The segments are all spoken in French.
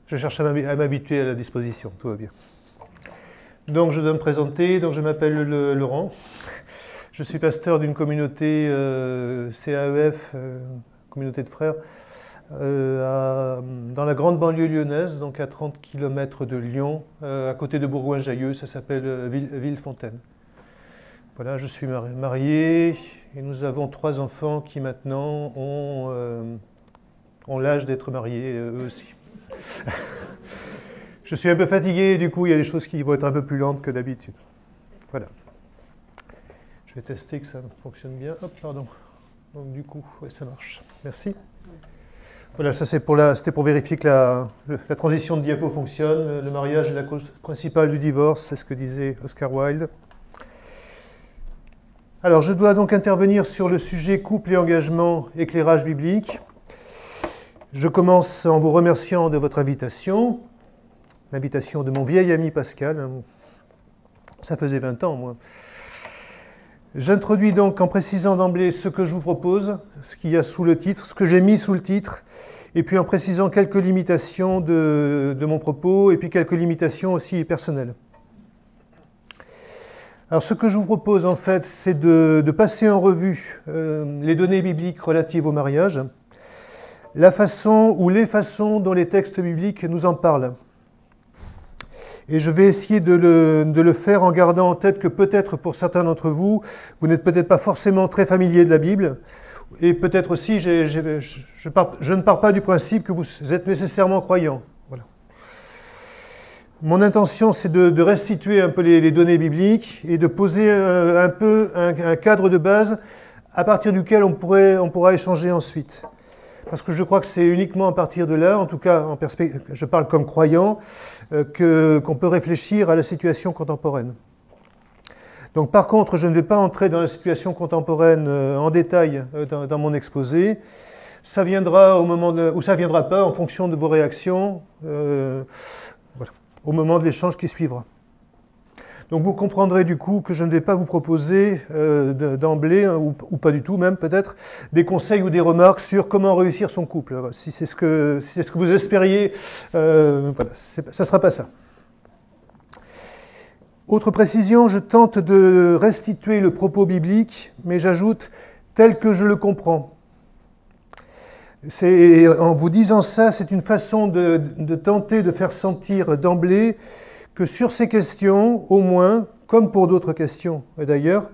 Je cherche à m'habituer à la disposition, tout va bien. Donc je dois me présenter, donc je m'appelle Laurent. Je suis pasteur d'une communauté CAEF, communauté de frères, dans la grande banlieue lyonnaise, donc à 30 km de Lyon, à côté de Bourgoin-Jallieu, ça s'appelle Villefontaine. Voilà, je suis marié et nous avons 3 enfants qui maintenant ont l'âge d'être mariés eux aussi. Je suis un peu fatigué et du coup il y a des choses qui vont être un peu plus lentes que d'habitude. Voilà. Je vais tester que ça fonctionne bien. Hop, pardon. Donc du coup, ouais, ça marche. Merci. Voilà, ça c'était pour vérifier que la transition de diapo fonctionne. Le mariage est la cause principale du divorce, c'est ce que disait Oscar Wilde. Alors, je dois donc intervenir sur le sujet couple et engagement, éclairage biblique. Je commence en vous remerciant de votre invitation, l'invitation de mon vieil ami Pascal. Ça faisait 20 ans, moi. J'introduis donc en précisant d'emblée ce que je vous propose, ce qu'il y a sous le titre, ce que j'ai mis sous le titre, et puis en précisant quelques limitations de mon propos, et puis quelques limitations aussi personnelles. Alors ce que je vous propose en fait, c'est de passer en revue les données bibliques relatives au mariage, la façon ou les façons dont les textes bibliques nous en parlent. Et je vais essayer de le faire en gardant en tête que peut-être pour certains d'entre vous, vous n'êtes peut-être pas forcément très familier de la Bible, et peut-être aussi, je ne pars pas du principe que vous êtes nécessairement croyant. Voilà. Mon intention, c'est de restituer un peu les données bibliques et de poser un peu un cadre de base à partir duquel on pourra échanger ensuite. Parce que je crois que c'est uniquement à partir de là, en tout cas, je parle comme croyant, qu'on peut réfléchir à la situation contemporaine. Donc par contre, je ne vais pas entrer dans la situation contemporaine en détail dans mon exposé. Ça viendra au moment ou ça ne viendra pas en fonction de vos réactions, voilà, au moment de l'échange qui suivra. Donc vous comprendrez du coup que je ne vais pas vous proposer d'emblée, ou pas du tout même peut-être, des conseils ou des remarques sur comment réussir son couple. Si c'est ce que vous espériez, voilà, ça ne sera pas ça. Autre précision, je tente de restituer le propos biblique, mais j'ajoute tel que je le comprends. En vous disant ça, c'est une façon de tenter de faire sentir d'emblée que sur ces questions, au moins, comme pour d'autres questions d'ailleurs,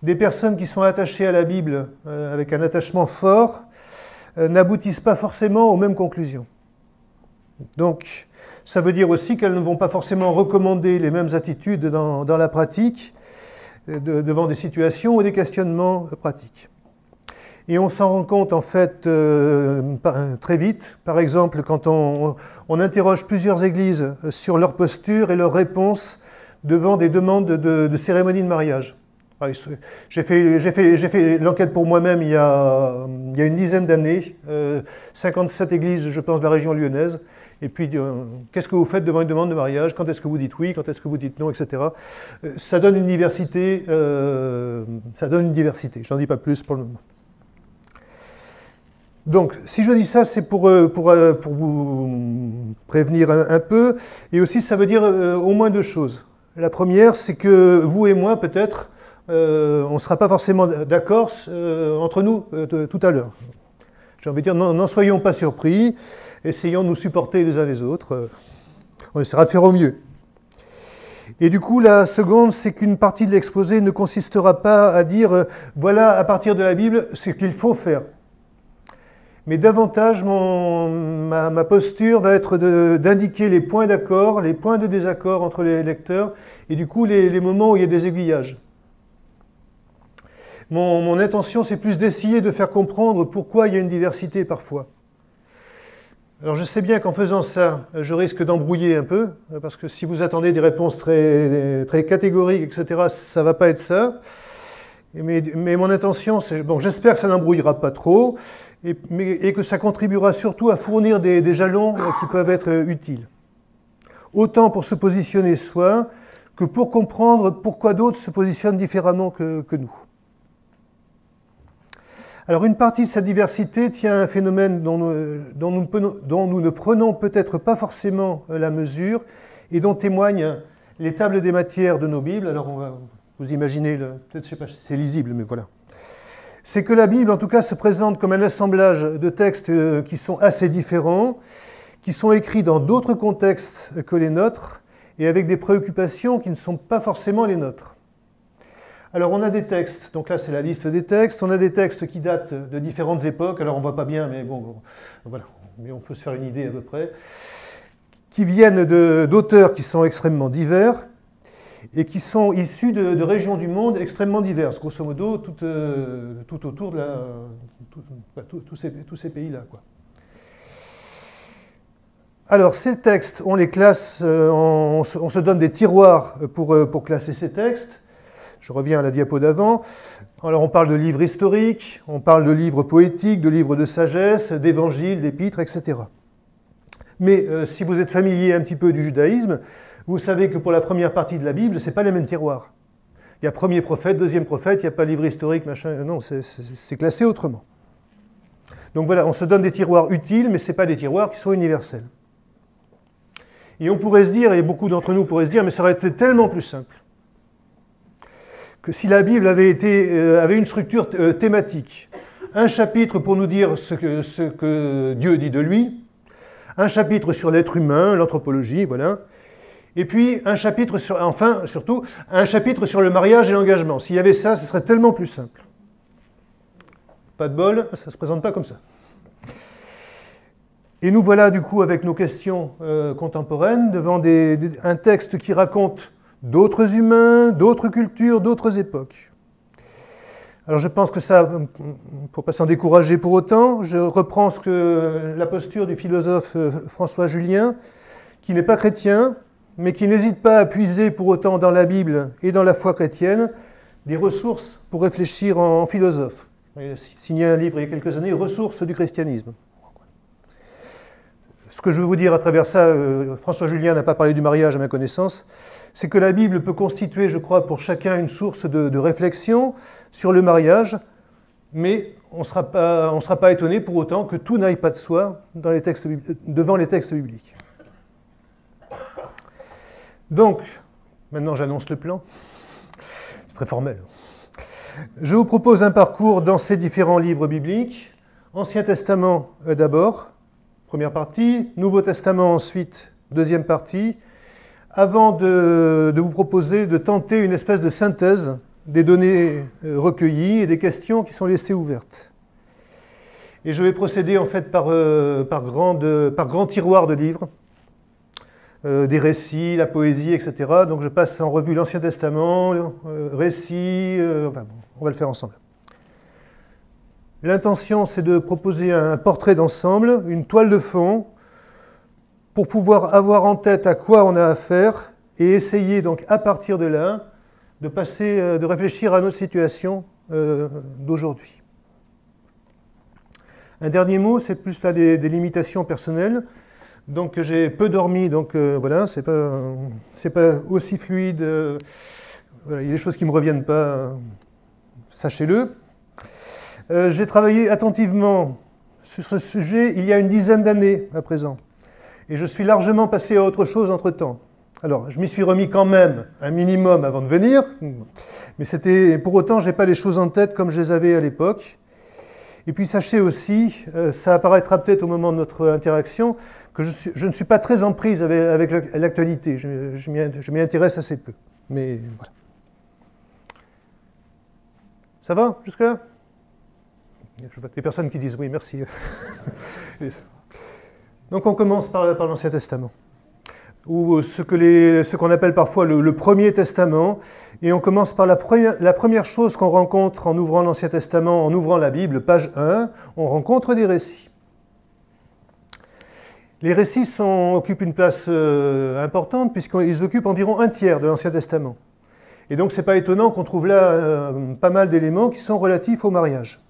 des personnes qui sont attachées à la Bible avec un attachement fort n'aboutissent pas forcément aux mêmes conclusions. Donc, ça veut dire aussi qu'elles ne vont pas forcément recommander les mêmes attitudes dans la pratique, devant des situations ou des questionnements pratiques. Et on s'en rend compte en fait très vite, par exemple quand on interroge plusieurs églises sur leur posture et leurs réponses devant des demandes de cérémonies de mariage. J'ai fait l'enquête pour moi-même il y a une dizaine d'années, 57 églises je pense de la région lyonnaise, et puis qu'est-ce que vous faites devant une demande de mariage, quand est-ce que vous dites oui, quand est-ce que vous dites non, etc. Ça donne une diversité, j'en dis pas plus pour le moment. Donc, si je dis ça, c'est pour vous prévenir un peu, et aussi ça veut dire au moins 2 choses. La première, c'est que vous et moi, peut-être, on ne sera pas forcément d'accord entre nous tout à l'heure. J'ai envie de dire, n'en soyons pas surpris, essayons de nous supporter les uns les autres, on essaiera de faire au mieux. Et du coup, la seconde, c'est qu'une partie de l'exposé ne consistera pas à dire, voilà, à partir de la Bible, ce qu'il faut faire. Mais davantage, ma posture va être d'indiquer les points d'accord, les points de désaccord entre les lecteurs, et du coup les moments où il y a des aiguillages. Mon intention, c'est plus d'essayer de faire comprendre pourquoi il y a une diversité parfois. Alors je sais bien qu'en faisant ça, je risque d'embrouiller un peu, parce que si vous attendez des réponses très, très catégoriques, etc., ça ne va pas être ça. Mais mon intention, c'est, bon, j'espère que ça n'embrouillera pas trop, et que ça contribuera surtout à fournir des jalons qui peuvent être utiles. Autant pour se positionner soi, que pour comprendre pourquoi d'autres se positionnent différemment que nous. Alors une partie de cette diversité tient à un phénomène dont nous ne prenons peut-être pas forcément la mesure et dont témoignent les tables des matières de nos Bibles. Alors vous imaginez, peut-être je ne sais pas si c'est lisible, mais voilà. C'est que la Bible, en tout cas, se présente comme un assemblage de textes qui sont assez différents, qui sont écrits dans d'autres contextes que les nôtres et avec des préoccupations qui ne sont pas forcément les nôtres. Alors on a des textes, donc là c'est la liste des textes, on a des textes qui datent de différentes époques, alors on ne voit pas bien, mais bon, voilà, mais on peut se faire une idée à peu près, qui viennent d'auteurs qui sont extrêmement divers, et qui sont issus de régions du monde extrêmement diverses, grosso modo, tout autour de tous ces pays-là, quoi. Alors, ces textes, on les classe, on se donne des tiroirs pour classer ces textes. Je reviens à la diapo d'avant. Alors, on parle de livres historiques, on parle de livres poétiques, de livres de sagesse, d'évangiles, d'épîtres, etc. Mais si vous êtes familier un petit peu du judaïsme, vous savez que pour la première partie de la Bible, ce n'est pas les mêmes tiroirs. Il y a premier prophète, deuxième prophète, il n'y a pas livre historique, machin, non, c'est classé autrement. Donc voilà, on se donne des tiroirs utiles, mais ce n'est pas des tiroirs qui sont universels. Et on pourrait se dire, et beaucoup d'entre nous pourraient se dire, mais ça aurait été tellement plus simple, que si la Bible avait une structure thématique, un chapitre pour nous dire ce que Dieu dit de lui, un chapitre sur l'être humain, l'anthropologie, voilà, et puis un chapitre sur, enfin, surtout, un chapitre sur le mariage et l'engagement. S'il y avait ça, ce serait tellement plus simple. Pas de bol, ça ne se présente pas comme ça. Et nous voilà du coup avec nos questions contemporaines devant un texte qui raconte d'autres humains, d'autres cultures, d'autres époques. Alors je pense que ça, pour ne pas s'en décourager pour autant, je reprends la posture du philosophe François Julien, qui n'est pas chrétien, mais qui n'hésite pas à puiser pour autant dans la Bible et dans la foi chrétienne des ressources pour réfléchir en philosophe. Il a signé un livre il y a quelques années, Ressources du christianisme. Ce que je veux vous dire à travers ça, François Julien n'a pas parlé du mariage à ma connaissance, c'est que la Bible peut constituer, je crois, pour chacun une source de réflexion sur le mariage, mais on ne sera pas étonné pour autant que tout n'aille pas de soi devant les textes bibliques. Donc, maintenant j'annonce le plan, c'est très formel. Je vous propose un parcours dans ces différents livres bibliques. Ancien Testament d'abord, première partie, Nouveau Testament ensuite, deuxième partie, avant de vous proposer de tenter une espèce de synthèse des données recueillies et des questions qui sont laissées ouvertes. Et je vais procéder en fait par grand tiroir de livres, des récits, la poésie, etc. Donc je passe en revue l'Ancien Testament, récits, enfin bon, on va le faire ensemble. L'intention, c'est de proposer un portrait d'ensemble, une toile de fond, pour pouvoir avoir en tête à quoi on a affaire et essayer donc à partir de là de réfléchir à notre situation d'aujourd'hui. Un dernier mot, c'est plus là des limitations personnelles. Donc j'ai peu dormi, donc voilà, c'est pas aussi fluide. Voilà, il y a des choses qui ne me reviennent pas, sachez-le. J'ai travaillé attentivement sur ce sujet il y a une dizaine d'années à présent. Et je suis largement passé à autre chose entre-temps. Alors, je m'y suis remis quand même un minimum avant de venir, mais pour autant, je n'ai pas les choses en tête comme je les avais à l'époque. Et puis sachez aussi, ça apparaîtra peut-être au moment de notre interaction, que je ne suis pas très en prise avec l'actualité. Je m'y intéresse assez peu. Mais voilà. Ça va jusque-là? Je vois des personnes qui disent oui, merci. Donc on commence par l'Ancien Testament, ou ce qu'on appelle parfois le Premier Testament, et on commence par la première chose qu'on rencontre en ouvrant l'Ancien Testament, en ouvrant la Bible, page 1, on rencontre des récits. Les récits occupent une place importante, puisqu'ils occupent environ un tiers de l'Ancien Testament. Et donc ce n'est pas étonnant qu'on trouve là pas mal d'éléments qui sont relatifs au mariage.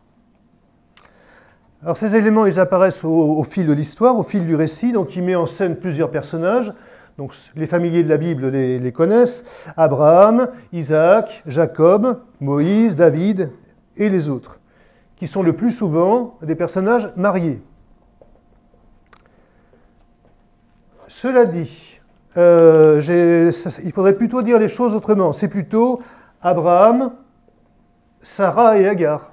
Alors ces éléments, ils apparaissent au fil de l'histoire, au fil du récit, donc il met en scène plusieurs personnages. Donc les familiers de la Bible les connaissent, Abraham, Isaac, Jacob, Moïse, David et les autres, qui sont le plus souvent des personnages mariés. Cela dit, il faudrait plutôt dire les choses autrement. C'est plutôt Abraham, Sarah et Agar,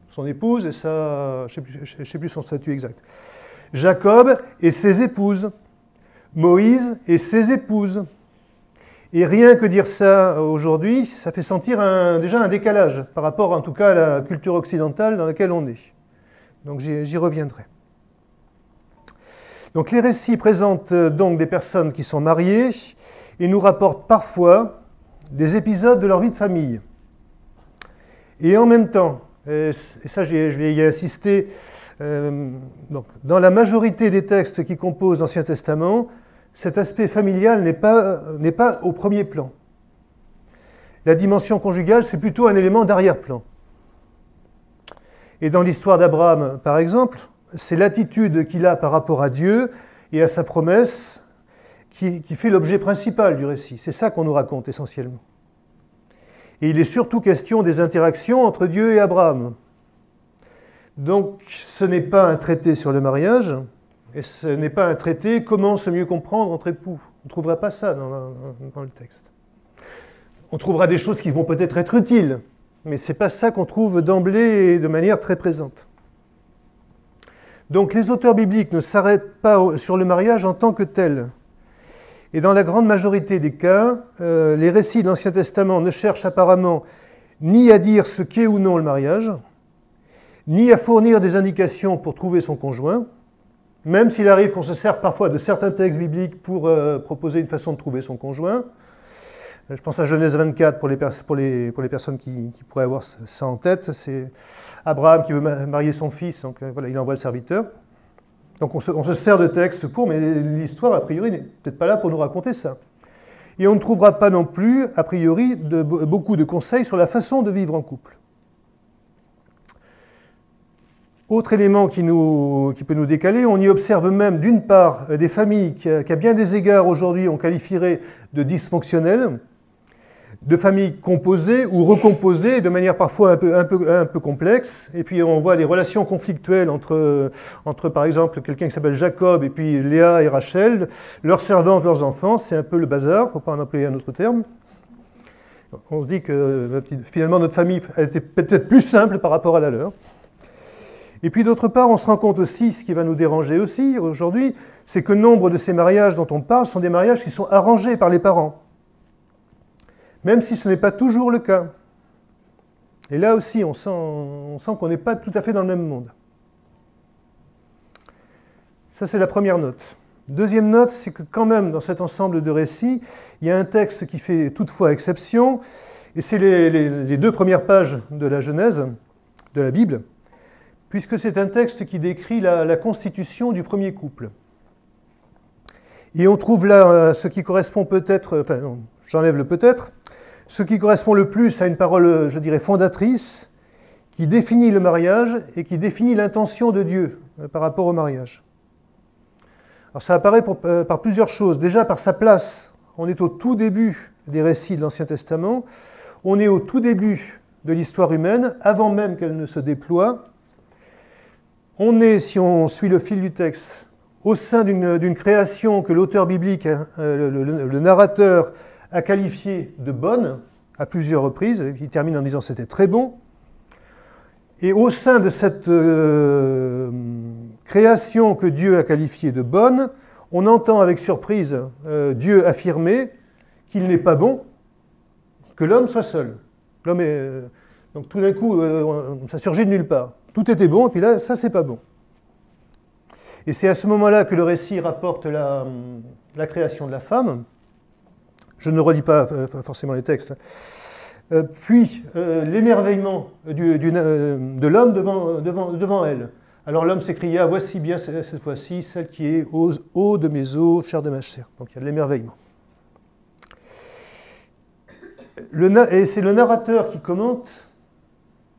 son épouse et sa... je ne sais plus son statut exact. Jacob et ses épouses, Moïse et ses épouses. Et rien que dire ça aujourd'hui, ça fait sentir déjà un décalage par rapport en tout cas à la culture occidentale dans laquelle on est. Donc j'y reviendrai. Donc les récits présentent donc des personnes qui sont mariées et nous rapportent parfois des épisodes de leur vie de famille. Et en même temps, et ça je vais y insister, donc, dans la majorité des textes qui composent l'Ancien Testament, cet aspect familial n'est pas au premier plan. La dimension conjugale, c'est plutôt un élément d'arrière-plan. Et dans l'histoire d'Abraham, par exemple, c'est l'attitude qu'il a par rapport à Dieu et à sa promesse qui fait l'objet principal du récit. C'est ça qu'on nous raconte essentiellement. Et il est surtout question des interactions entre Dieu et Abraham. Donc ce n'est pas un traité sur le mariage, et ce n'est pas un traité comment se mieux comprendre entre époux. On ne trouvera pas ça dans le texte. On trouvera des choses qui vont peut-être être utiles, mais ce n'est pas ça qu'on trouve d'emblée et de manière très présente. Donc les auteurs bibliques ne s'arrêtent pas sur le mariage en tant que tel. Et dans la grande majorité des cas, les récits de l'Ancien Testament ne cherchent apparemment ni à dire ce qu'est ou non le mariage, ni à fournir des indications pour trouver son conjoint, même s'il arrive qu'on se serve parfois de certains textes bibliques pour proposer une façon de trouver son conjoint. Je pense à Genèse 24 pour les personnes qui pourraient avoir ça en tête. C'est Abraham qui veut marier son fils, donc voilà, il envoie le serviteur. Donc on se sert de textes pour, mais l'histoire, a priori, n'est peut-être pas là pour nous raconter ça. Et on ne trouvera pas non plus, a priori, beaucoup de conseils sur la façon de vivre en couple. Autre élément qui peut nous décaler, on y observe même d'une part des familles qui à bien des égards aujourd'hui on qualifierait de dysfonctionnelles, de familles composées ou recomposées de manière parfois un peu complexe, et puis on voit les relations conflictuelles entre par exemple quelqu'un qui s'appelle Jacob et puis Léa et Rachel, leurs servantes, leurs enfants, c'est un peu le bazar, pour ne pas en employer un autre terme. On se dit que finalement notre famille elle était peut-être plus simple par rapport à la leur. Et puis d'autre part, on se rend compte aussi, ce qui va nous déranger aussi aujourd'hui, c'est que nombre de ces mariages dont on parle sont des mariages qui sont arrangés par les parents, même si ce n'est pas toujours le cas. Et là aussi, on sent qu'on n'est pas tout à fait dans le même monde. Ça, c'est la première note. Deuxième note, c'est que quand même, dans cet ensemble de récits, il y a un texte qui fait toutefois exception, et c'est les deux premières pages de la Genèse, de la Bible, puisque c'est un texte qui décrit la constitution du premier couple. Et on trouve là ce qui correspond peut-être, enfin non, j'enlève le peut-être, ce qui correspond le plus à une parole, je dirais, fondatrice, qui définit le mariage et qui définit l'intention de Dieu par rapport au mariage. Alors ça apparaît par plusieurs choses. Déjà par sa place. On est au tout début des récits de l'Ancien Testament. On est au tout début de l'histoire humaine, avant même qu'elle ne se déploie. On est, si on suit le fil du texte, au sein d'une création que l'auteur biblique, le narrateur, a qualifiée de bonne à plusieurs reprises. Il termine en disant que c'était très bon. Et au sein de cette création que Dieu a qualifiée de bonne, on entend avec surprise Dieu affirmer qu'il n'est pas bon que l'homme soit seul. L'homme est... Donc tout d'un coup, ça surgit de nulle part. Tout était bon, et puis là, ça, c'est pas bon. Et c'est à ce moment-là que le récit rapporte la création de la femme. Je ne relis pas forcément les textes. Puis, l'émerveillement de l'homme devant elle. Alors l'homme s'écria, voici bien cette fois-ci celle qui est aux os de mes os, chair de ma chair. Donc il y a de l'émerveillement. Et c'est le narrateur qui commente,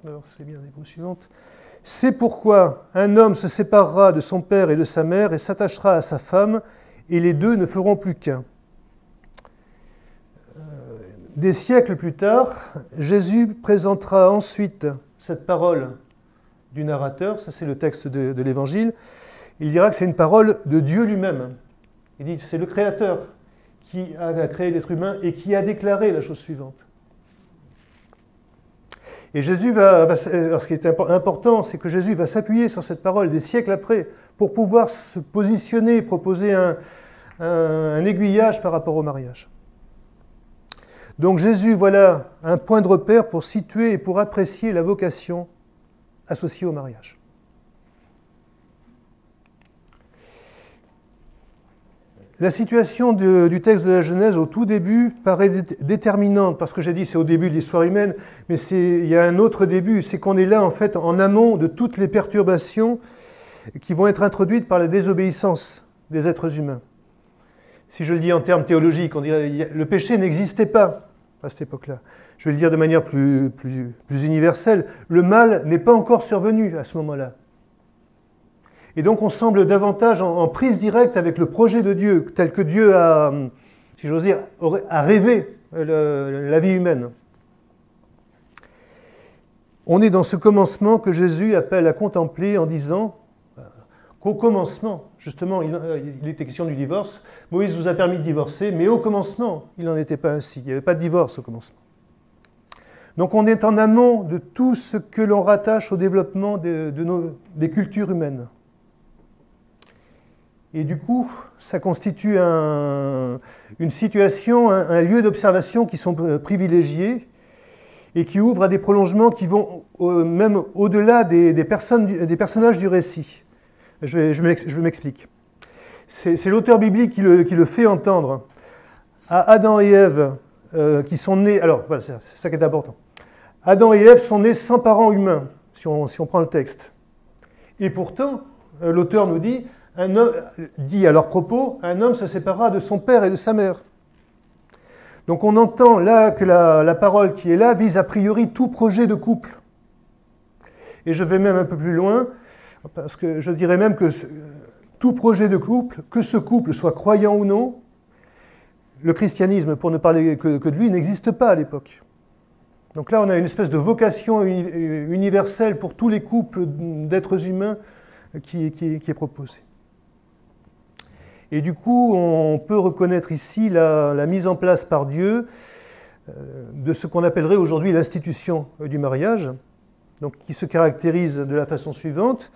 alors c'est bien les mots suivantes, c'est pourquoi un homme se séparera de son père et de sa mère et s'attachera à sa femme, et les deux ne feront plus qu'un. Des siècles plus tard, Jésus présentera ensuite cette parole du narrateur, ça c'est le texte de l'Évangile, il dira que c'est une parole de Dieu lui-même. Il dit que c'est le Créateur qui a créé l'être humain et qui a déclaré la chose suivante. Et Jésus alors ce qui est important, c'est que Jésus va s'appuyer sur cette parole des siècles après pour pouvoir se positionner, proposer un aiguillage par rapport au mariage. Donc Jésus, voilà un point de repère pour situer et pour apprécier la vocation associée au mariage. La situation du texte de la Genèse au tout début paraît déterminante, parce que j'ai dit c'est au début de l'histoire humaine, mais il y a un autre début, c'est qu'on est là en fait en amont de toutes les perturbations qui vont être introduites par la désobéissance des êtres humains. Si je le dis en termes théologiques, on dirait le péché n'existait pas à cette époque-là. Je vais le dire de manière plus universelle, le mal n'est pas encore survenu à ce moment-là. Et donc on semble davantage en prise directe avec le projet de Dieu, tel que Dieu a, si j'ose dire, a rêvé la vie humaine. On est dans ce commencement que Jésus appelle à contempler en disant qu'au commencement, justement, il était question du divorce, Moïse vous a permis de divorcer, mais au commencement, il n'en était pas ainsi, il n'y avait pas de divorce au commencement. Donc on est en amont de tout ce que l'on rattache au développement des cultures humaines. Et du coup, ça constitue une situation, un lieu d'observation qui sont privilégiés et qui ouvrent à des prolongements qui vont même au-delà des personnages du récit. Je m'explique. C'est l'auteur biblique qui le fait entendre à Adam et Ève qui sont nés... Alors, voilà, c'est ça qui est important. Adam et Ève sont nés sans parents humains, si on prend le texte. Et pourtant, l'auteur nous dit... Un homme, dit à leur propos, un homme se séparera de son père et de sa mère. Donc on entend là que la parole qui est là vise a priori tout projet de couple. Et je vais même un peu plus loin, parce que je dirais même que tout projet de couple, que ce couple soit croyant ou non, le christianisme, pour ne parler que de lui, n'existe pas à l'époque. Donc là on a une espèce de vocation universelle pour tous les couples d'êtres humains qui est proposée. Et du coup, on peut reconnaître ici la mise en place par Dieu de ce qu'on appellerait aujourd'hui l'institution du mariage, donc qui se caractérise de la façon suivante.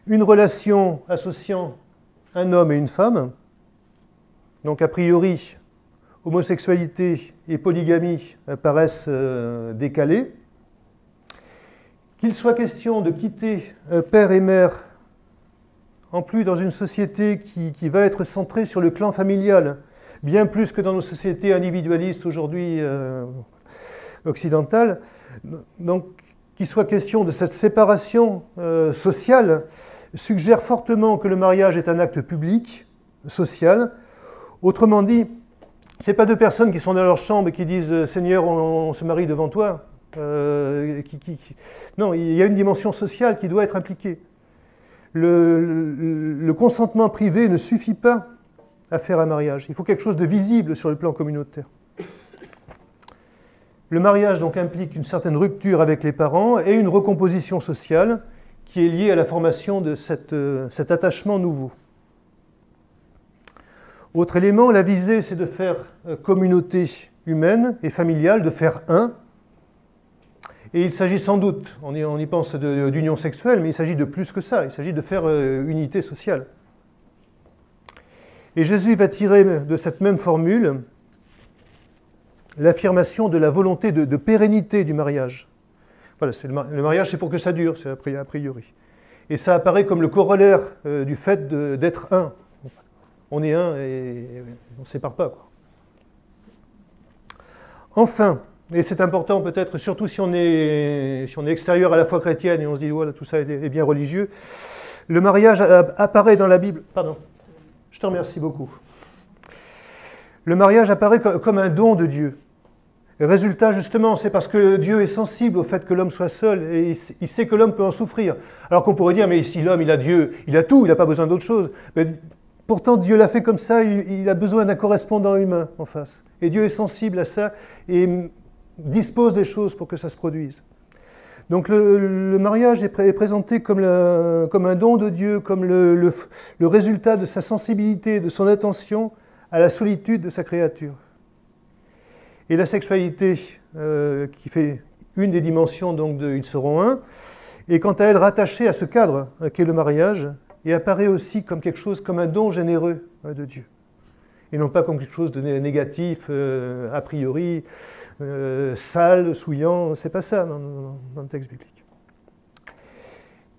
Une relation associant un homme et une femme, donc a priori, homosexualité et polygamie paraissent décalées. Qu'il soit question de quitter père et mère, en plus dans une société qui va être centrée sur le clan familial, bien plus que dans nos sociétés individualistes aujourd'hui occidentales. Donc, qu'il soit question de cette séparation sociale, suggère fortement que le mariage est un acte public, social. Autrement dit, ce n'est pas deux personnes qui sont dans leur chambre et qui disent « Seigneur, on se marie devant toi ». Non, il y a une dimension sociale qui doit être impliquée. Le consentement privé ne suffit pas à faire un mariage. Il faut quelque chose de visible sur le plan communautaire. Le mariage donc implique une certaine rupture avec les parents et une recomposition sociale qui est liée à la formation de cet attachement nouveau. Autre élément, la visée, c'est de faire communauté humaine et familiale, de faire un. Et il s'agit sans doute, on y pense d'union sexuelle, mais il s'agit de plus que ça, il s'agit de faire unité sociale. Et Jésus va tirer de cette même formule l'affirmation de la volonté de pérennité du mariage. Voilà, le mariage c'est pour que ça dure, c'est a priori. Et ça apparaît comme le corollaire du fait d'être un. On est un et on ne se sépare pas, quoi. Enfin, et c'est important peut-être, surtout si on est extérieur à la foi chrétienne et on se dit voilà, tout ça est bien religieux, le mariage apparaît dans la Bible. Pardon, je te remercie beaucoup. Le mariage apparaît comme un don de Dieu. Le résultat, justement, c'est parce que Dieu est sensible au fait que l'homme soit seul et il sait que l'homme peut en souffrir. Alors qu'on pourrait dire, mais si l'homme, il a Dieu, il a tout, il n'a pas besoin d'autre chose. Mais pourtant, Dieu l'a fait comme ça, il a besoin d'un correspondant humain en face. Et Dieu est sensible à ça et dispose des choses pour que ça se produise. Donc le mariage est présenté comme un don de Dieu, comme le résultat de sa sensibilité, de son attention à la solitude de sa créature. Et la sexualité, qui fait une des dimensions donc de Ils seront un, est quant à elle rattachée à ce cadre qu'est le mariage, et apparaît aussi comme quelque chose, comme un don généreux de Dieu. Et non pas comme quelque chose de négatif, a priori, sale, souillant, c'est pas ça dans le texte biblique.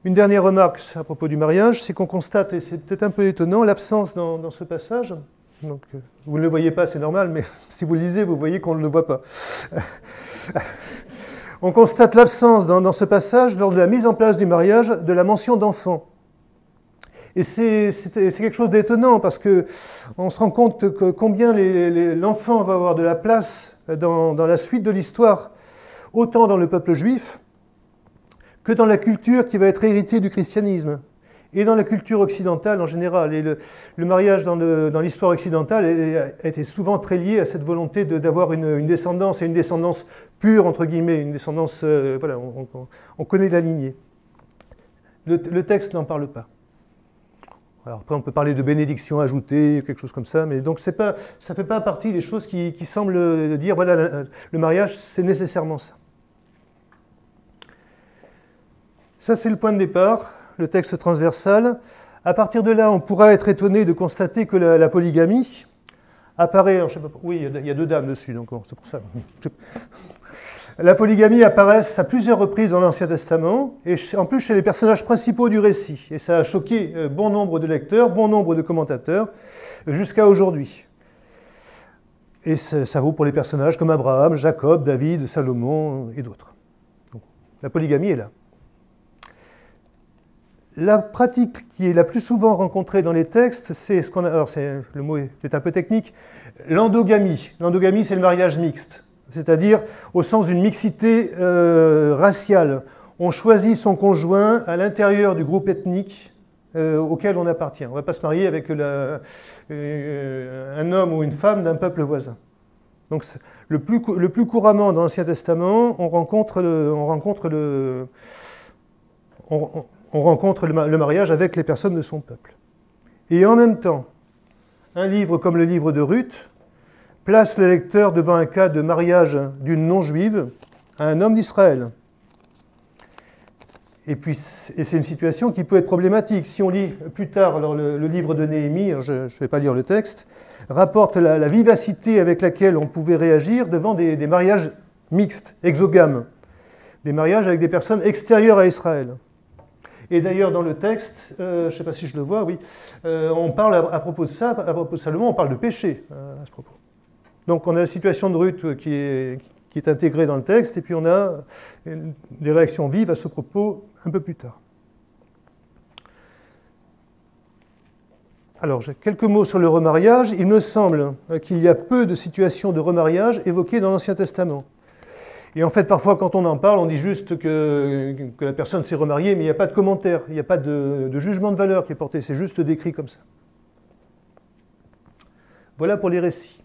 Une dernière remarque à propos du mariage, c'est qu'on constate, et c'est peut-être un peu étonnant, l'absence dans ce passage. Donc, vous ne le voyez pas, c'est normal, mais si vous le lisez, vous voyez qu'on ne le voit pas. On constate l'absence dans ce passage, lors de la mise en place du mariage, de la mention d'enfant. Et c'est quelque chose d'étonnant, parce qu'on se rend compte que combien l'enfant va avoir de la place dans la suite de l'histoire, autant dans le peuple juif, que dans la culture qui va être héritée du christianisme, et dans la culture occidentale en général. Et le mariage dans l'histoire occidentale a été souvent très lié à cette volonté d'avoir une descendance, et une descendance pure, entre guillemets, une descendance, voilà, on connaît la lignée. Le texte n'en parle pas. Alors après, on peut parler de bénédiction ajoutée, quelque chose comme ça, mais donc ça ne fait pas partie des choses qui semblent dire, voilà, le mariage, c'est nécessairement ça. Ça, c'est le point de départ, le texte transversal. À partir de là, on pourra être étonné de constater que la polygamie apparaît... Alors, je sais pas, oui, il y a deux dames dessus, donc c'est pour ça. La polygamie apparaît à plusieurs reprises dans l'Ancien Testament, et en plus chez les personnages principaux du récit. Et ça a choqué bon nombre de lecteurs, bon nombre de commentateurs, jusqu'à aujourd'hui. Et ça vaut pour les personnages comme Abraham, Jacob, David, Salomon et d'autres. La polygamie est là. La pratique qui est la plus souvent rencontrée dans les textes, c'est ce qu'on a... Alors, le mot est peut-être un peu technique. L'endogamie. L'endogamie, c'est le mariage mixte. C'est-à-dire au sens d'une mixité raciale. On choisit son conjoint à l'intérieur du groupe ethnique auquel on appartient. On ne va pas se marier avec un homme ou une femme d'un peuple voisin. Donc le plus couramment dans l'Ancien Testament, on rencontre le mariage avec les personnes de son peuple. Et en même temps, un livre comme le livre de Ruth place le lecteur devant un cas de mariage d'une non-juive à un homme d'Israël. Et c'est une situation qui peut être problématique. Si on lit plus tard alors le livre de Néhémie, je ne vais pas lire le texte, rapporte la vivacité avec laquelle on pouvait réagir devant des mariages mixtes, exogames, des mariages avec des personnes extérieures à Israël. Et d'ailleurs, dans le texte, je ne sais pas si je le vois, oui, on parle à propos de ça, à propos de Salomon, on parle de péché à ce propos. Donc on a la situation de Ruth qui est intégrée dans le texte, et puis on a des réactions vives à ce propos un peu plus tard. Alors, j'ai quelques mots sur le remariage. Il me semble qu'il y a peu de situations de remariage évoquées dans l'Ancien Testament. Et en fait, parfois, quand on en parle, on dit juste que la personne s'est remariée, mais il n'y a pas de commentaire, il n'y a pas de jugement de valeur qui est porté, c'est juste décrit comme ça. Voilà pour les récits.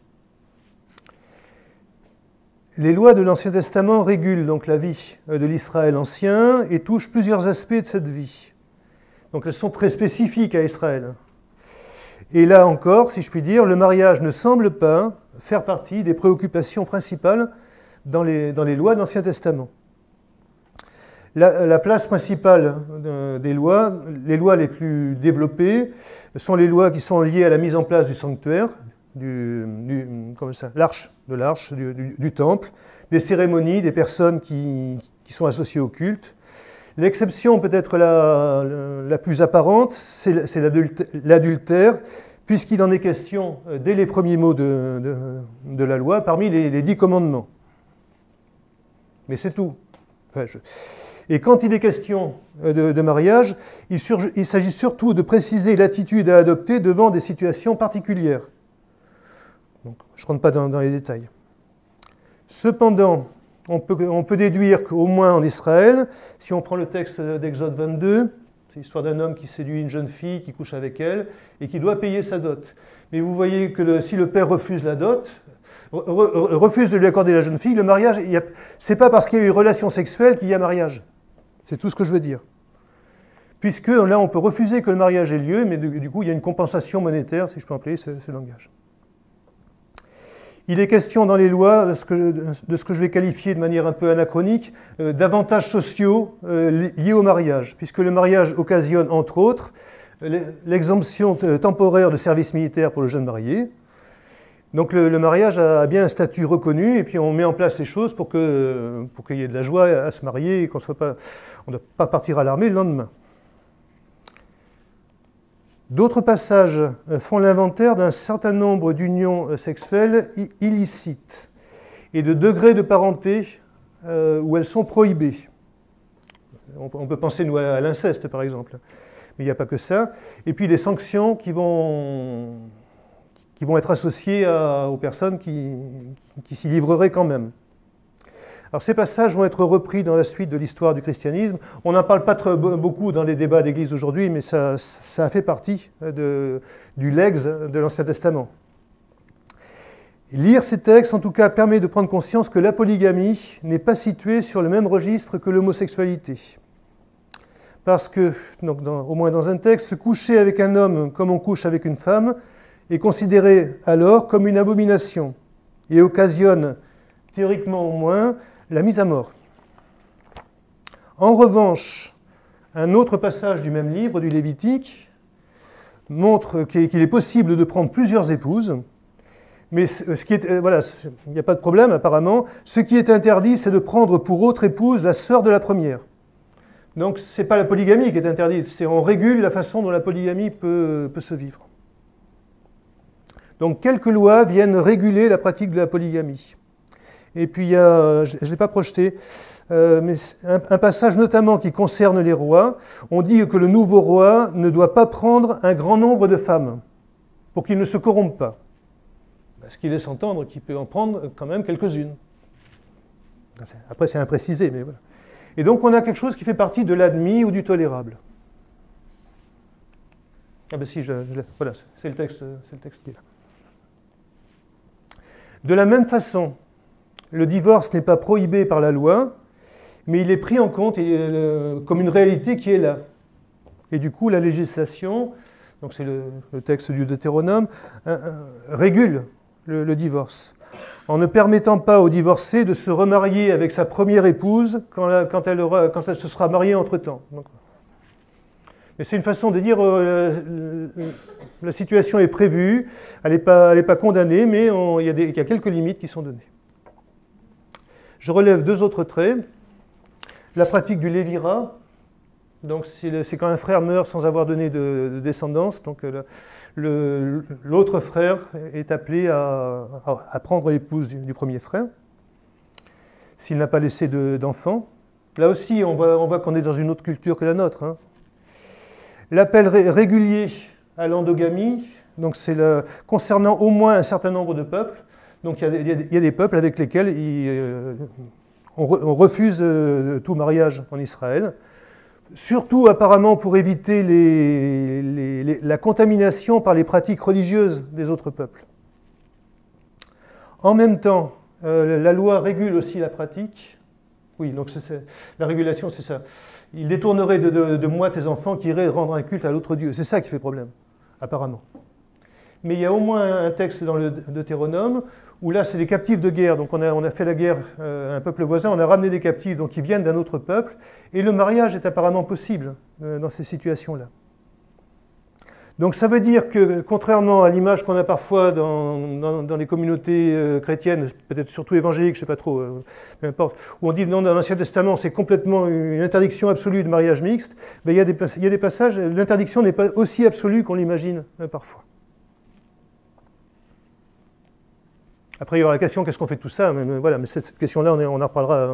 Les lois de l'Ancien Testament régulent donc la vie de l'Israël ancien et touchent plusieurs aspects de cette vie. Donc elles sont très spécifiques à Israël. Et là encore, si je puis dire, le mariage ne semble pas faire partie des préoccupations principales dans les lois de l'Ancien Testament. La place principale des lois, les lois les plus développées, sont les lois qui sont liées à la mise en place du sanctuaire, l'arche du temple, des cérémonies, des personnes qui sont associées au culte. L'exception peut-être la plus apparente, c'est l'adultère, puisqu'il en est question dès les premiers mots de la loi, parmi les 10 commandements. Mais c'est tout. Et quand il est question de mariage, il s'agit surtout de préciser l'attitude à adopter devant des situations particulières. Donc, je ne rentre pas dans les détails. Cependant, on peut déduire qu'au moins en Israël, si on prend le texte d'Exode 22, c'est l'histoire d'un homme qui séduit une jeune fille, qui couche avec elle, et qui doit payer sa dot. Mais vous voyez que si le père refuse la dot, refuse de lui accorder la jeune fille, le mariage, ce n'est pas parce qu'il y a eu relation sexuelle qu'il y a mariage. C'est tout ce que je veux dire. Puisque là, on peut refuser que le mariage ait lieu, mais du coup, il y a une compensation monétaire, si je peux employer ce langage. Il est question dans les lois de ce que je vais qualifier de manière un peu anachronique d'avantages sociaux liés au mariage, puisque le mariage occasionne, entre autres, l'exemption temporaire de service militaire pour le jeune marié. Donc le mariage a bien un statut reconnu, et puis on met en place les choses pour qu'il y ait de la joie à se marier et qu'on ne doit pas partir à l'armée le lendemain. D'autres passages font l'inventaire d'un certain nombre d'unions sexuelles illicites et de degrés de parenté où elles sont prohibées. On peut penser nous, à l'inceste, par exemple, mais il n'y a pas que ça. Et puis les sanctions qui vont être associées aux personnes qui s'y livreraient quand même. Alors ces passages vont être repris dans la suite de l'histoire du christianisme. On n'en parle pas beaucoup dans les débats d'église aujourd'hui, mais ça a fait partie du legs de l'Ancien Testament. Lire ces textes, en tout cas, permet de prendre conscience que la polygamie n'est pas située sur le même registre que l'homosexualité. Parce que, donc au moins dans un texte, se coucher avec un homme comme on couche avec une femme est considéré alors comme une abomination et occasionne, théoriquement au moins, la mise à mort. En revanche, un autre passage du même livre, du Lévitique, montre qu'il est possible de prendre plusieurs épouses, mais voilà, il n'y a pas de problème apparemment. Ce qui est interdit, c'est de prendre pour autre épouse la sœur de la première. Donc ce n'est pas la polygamie qui est interdite, c'est on régule la façon dont la polygamie peut se vivre. Donc quelques lois viennent réguler la pratique de la polygamie. Et puis il y a, je ne l'ai pas projeté, mais un passage notamment qui concerne les rois. On dit que le nouveau roi ne doit pas prendre un grand nombre de femmes pour qu'il ne se corrompe pas. Ce qui laisse entendre qu'il peut en prendre quand même quelques-unes. Après c'est imprécisé, mais voilà. Et donc on a quelque chose qui fait partie de l'admis ou du tolérable. Ah ben si, voilà, c'est le texte qui est là. De la même façon, le divorce n'est pas prohibé par la loi, mais il est pris en compte comme une réalité qui est là. Et du coup, la législation, donc c'est le texte du Deutéronome, régule le divorce, en ne permettant pas au divorcé de se remarier avec sa première épouse quand elle se sera mariée entre-temps. Mais c'est une façon de dire la situation est prévue, elle n'est pas condamnée, mais il y a quelques limites qui sont données. Je relève deux autres traits. La pratique du lévirat, donc c'est quand un frère meurt sans avoir donné de descendance, donc l'autre frère est appelé à prendre l'épouse du premier frère, s'il n'a pas laissé d'enfant. Là aussi, on voit qu'on est dans une autre culture que la nôtre, hein. L'appel régulier à l'endogamie, donc c'est concernant au moins un certain nombre de peuples. Donc il y a des peuples avec lesquels on refuse tout mariage en Israël, surtout apparemment pour éviter la contamination par les pratiques religieuses des autres peuples. En même temps, la loi régule aussi la pratique. Oui, donc la régulation, c'est ça. Il détournerait de moi tes enfants qui iraient rendre un culte à l'autre Dieu. C'est ça qui fait problème, apparemment. Mais il y a au moins un texte dans le Deutéronome où là, c'est des captifs de guerre. Donc on a fait la guerre à un peuple voisin, on a ramené des captifs donc, qui viennent d'un autre peuple, et le mariage est apparemment possible dans ces situations-là. Donc ça veut dire que, contrairement à l'image qu'on a parfois dans les communautés chrétiennes, peut-être surtout évangéliques, je ne sais pas trop, peu importe, où on dit non, dans l'Ancien Testament, c'est complètement une interdiction absolue de mariage mixte, ben, il y a des passages, l'interdiction n'est pas aussi absolue qu'on l'imagine parfois. Après, il y aura la question, qu'est-ce qu'on fait de tout ça? Mais voilà, mais cette question-là, on en reparlera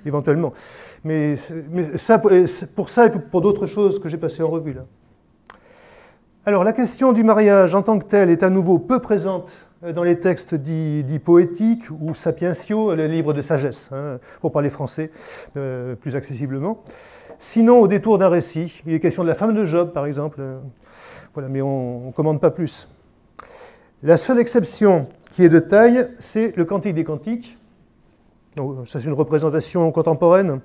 éventuellement. Mais ça, pour ça et pour d'autres choses que j'ai passées en revue là. Alors, la question du mariage en tant que tel est à nouveau peu présente dans les textes dits poétiques ou sapientiaux, les livres de sagesse, hein, pour parler français plus accessiblement. Sinon, au détour d'un récit, il est question de la femme de Job, par exemple. Voilà, mais on ne commande pas plus. La seule exception qui est de taille, c'est le Cantique des Cantiques. Donc, ça, c'est une représentation contemporaine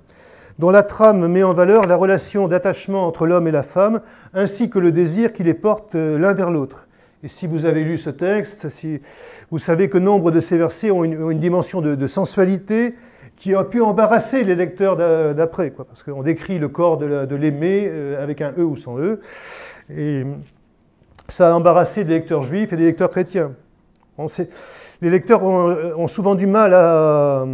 dont la trame met en valeur la relation d'attachement entre l'homme et la femme, ainsi que le désir qui les porte l'un vers l'autre. Et si vous avez lu ce texte, vous savez que nombre de ces versets ont une dimension de sensualité qui a pu embarrasser les lecteurs d'après, parce qu'on décrit le corps de l'aimé avec un E ou sans E, et ça a embarrassé des lecteurs juifs et des lecteurs chrétiens. Les lecteurs ont souvent du mal à...